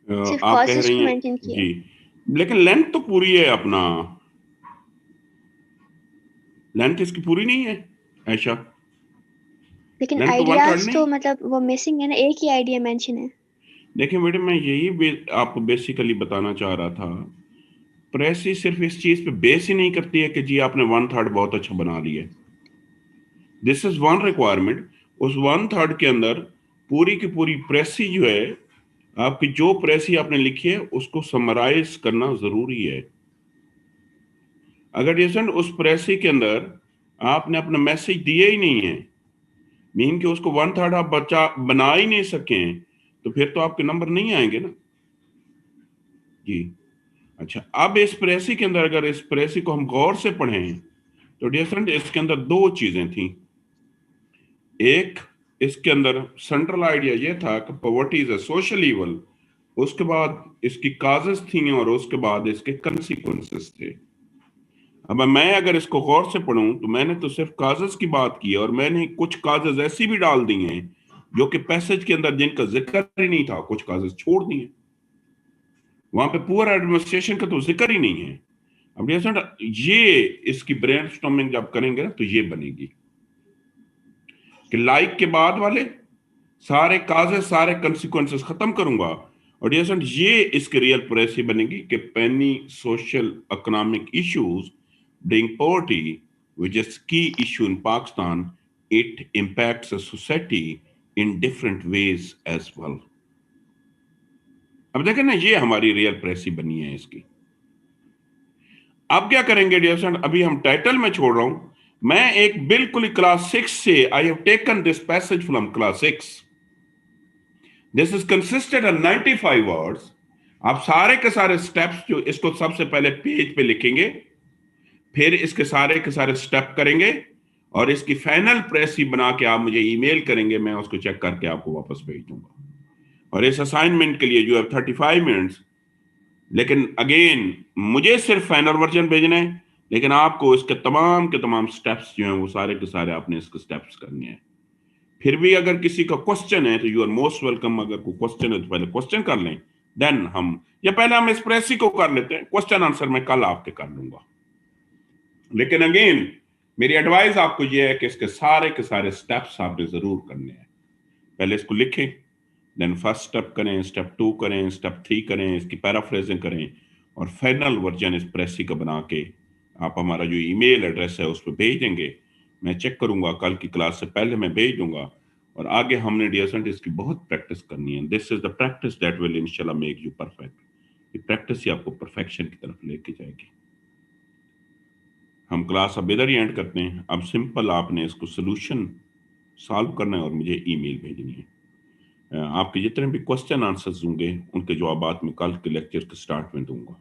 सिर्फ आप कह कॉजेस रही को हैं मेंशन किया जी, है। लेकिन लेंथ तो पूरी है अपना, लेंथ इसकी पूरी नहीं है ऐशा, लेकिन लेंथ तो 1/3 आइडियाज नहीं। तो मतलब वो मिसिंग है ना, एक ही आइडिया मेंशन है। देखिए बेटे, मैं यही आपको बेसिकली बताना चाह रहा था, प्रेसी सिर्फ इस चीज पे बेस ही नहीं करती है कि जी आपने 1/3 बहुत अच्छा बना लिया। This is one requirement. उस 1/3 के अंदर पूरी की पूरी प्रेसी जो है, आपकी जो प्रेसी आपने लिखी है उसको समराइज करना जरूरी है। अगर जैसे उस प्रेसी के अंदर आपने अपना मैसेज दिया ही नहीं है, मीन कि उसको 1/3 आप बचा बना ही नहीं सके, तो फिर तो आपके नंबर नहीं आएंगे ना जी। अच्छा, अब इस प्रेसी के अंदर अगर इस प्रेसी को हम गौर से पढ़ें तो डियर फ्रेंड इसके अंदर दो चीजें थी। एक, इसके अंदर सेंट्रल आइडिया ये था कि poverty is a social evil, उसके बाद इसकी काजेस थी और उसके बाद इसके कंसीक्वेंसेस थे। अब मैं अगर इसको गौर से पढ़ूं तो मैंने तो सिर्फ काजेस की बात की है और मैंने कुछ काजेस ऐसी भी डाल दी हैं जो कि पैसेज के अंदर जिनका जिक्र ही नहीं था, कुछ काजेस छोड़ दिए। वहां पे पुअर एडमिनिस्ट्रेशन का तो जिक्र ही नहीं है। अब ये इसकी ब्रेनस्टॉर्मिंग जब करेंगे ना तो ये बनेगी कि लाइक के बाद वाले सारे काजेस सारे कंसिक्वेंसेस खत्म करूंगा और ये इसके रियल प्रेसी बनेगी कि penny social economic issues being poverty, which is key issue in Pakistan, it impacts a society in different ways as well. अब देखें ना, ये हमारी रियल प्रेसी बनी है इसकी। अब क्या करेंगे डियर स्टूडेंट, अभी हम टाइटल में छोड़ रहा हूं, मैं एक बिल्कुल क्लास 6 से I have taken this passage from class 6। This is consisted of 95 words. आप सारे के सारे स्टेप्स जो इसको सबसे पहले पेज पे लिखेंगे, फिर इसके सारे स्टेप करेंगे और इसकी फाइनल प्रेसी बना के आप मुझे ईमेल करेंगे, मैं उसको चेक करके आपको वापस भेज दूंगा। और इस असाइनमेंट के लिए जो है 35 मिनट्स, लेकिन अगेन मुझे सिर्फ फाइनल वर्जन भेजना है, लेकिन आपको इसके के तमाम स्टेप्स जो हैं वो सारे के सारे आपने इसके स्टेप्स करने हैं। फिर भी अगर किसी का क्वेश्चन है तो यू आर मोस्ट वेलकम। अगर कोई क्वेश्चन है तो पहले क्वेश्चन कर लें, देन पहले हम इस प्रेसी को कर लेते हैं, क्वेश्चन आंसर मैं कल आपके कर लूंगा। लेकिन अगेन मेरी एडवाइस आपको यह है कि इसके सारे स्टेप्स आपने जरूर करने हैं। पहले इसको लिखें, देन फर्स्ट स्टेप करें, स्टेप 2 करें, स्टेप 3 करें, इसकी पैराफ्रेजिंग करें और फाइनल वर्जन इस प्रेसी का बना के आप हमारा जो ईमेल एड्रेस है उस पर भेज देंगे। मैं चेक करूंगा, कल की क्लास से पहले मैं भेज दूंगा। और आगे हमने डियर स्टूडेंट इसकी बहुत प्रैक्टिस करनी है। This is the practice that will इंशाल्लाह मेक यू परफेक्ट। ये प्रैक्टिस ही आपको परफेक्शन की तरफ लेके जाएगी। हम क्लास अब इधर ही एंड करते हैं। अब सिंपल आपने इसको सोल्यूशन सॉल्व करना है और मुझे ईमेल भेजनी है। आपके जितने भी क्वेश्चन आंसर्स होंगे उनके जवाब मैं कल के लेक्चर के स्टार्ट में दूंगा।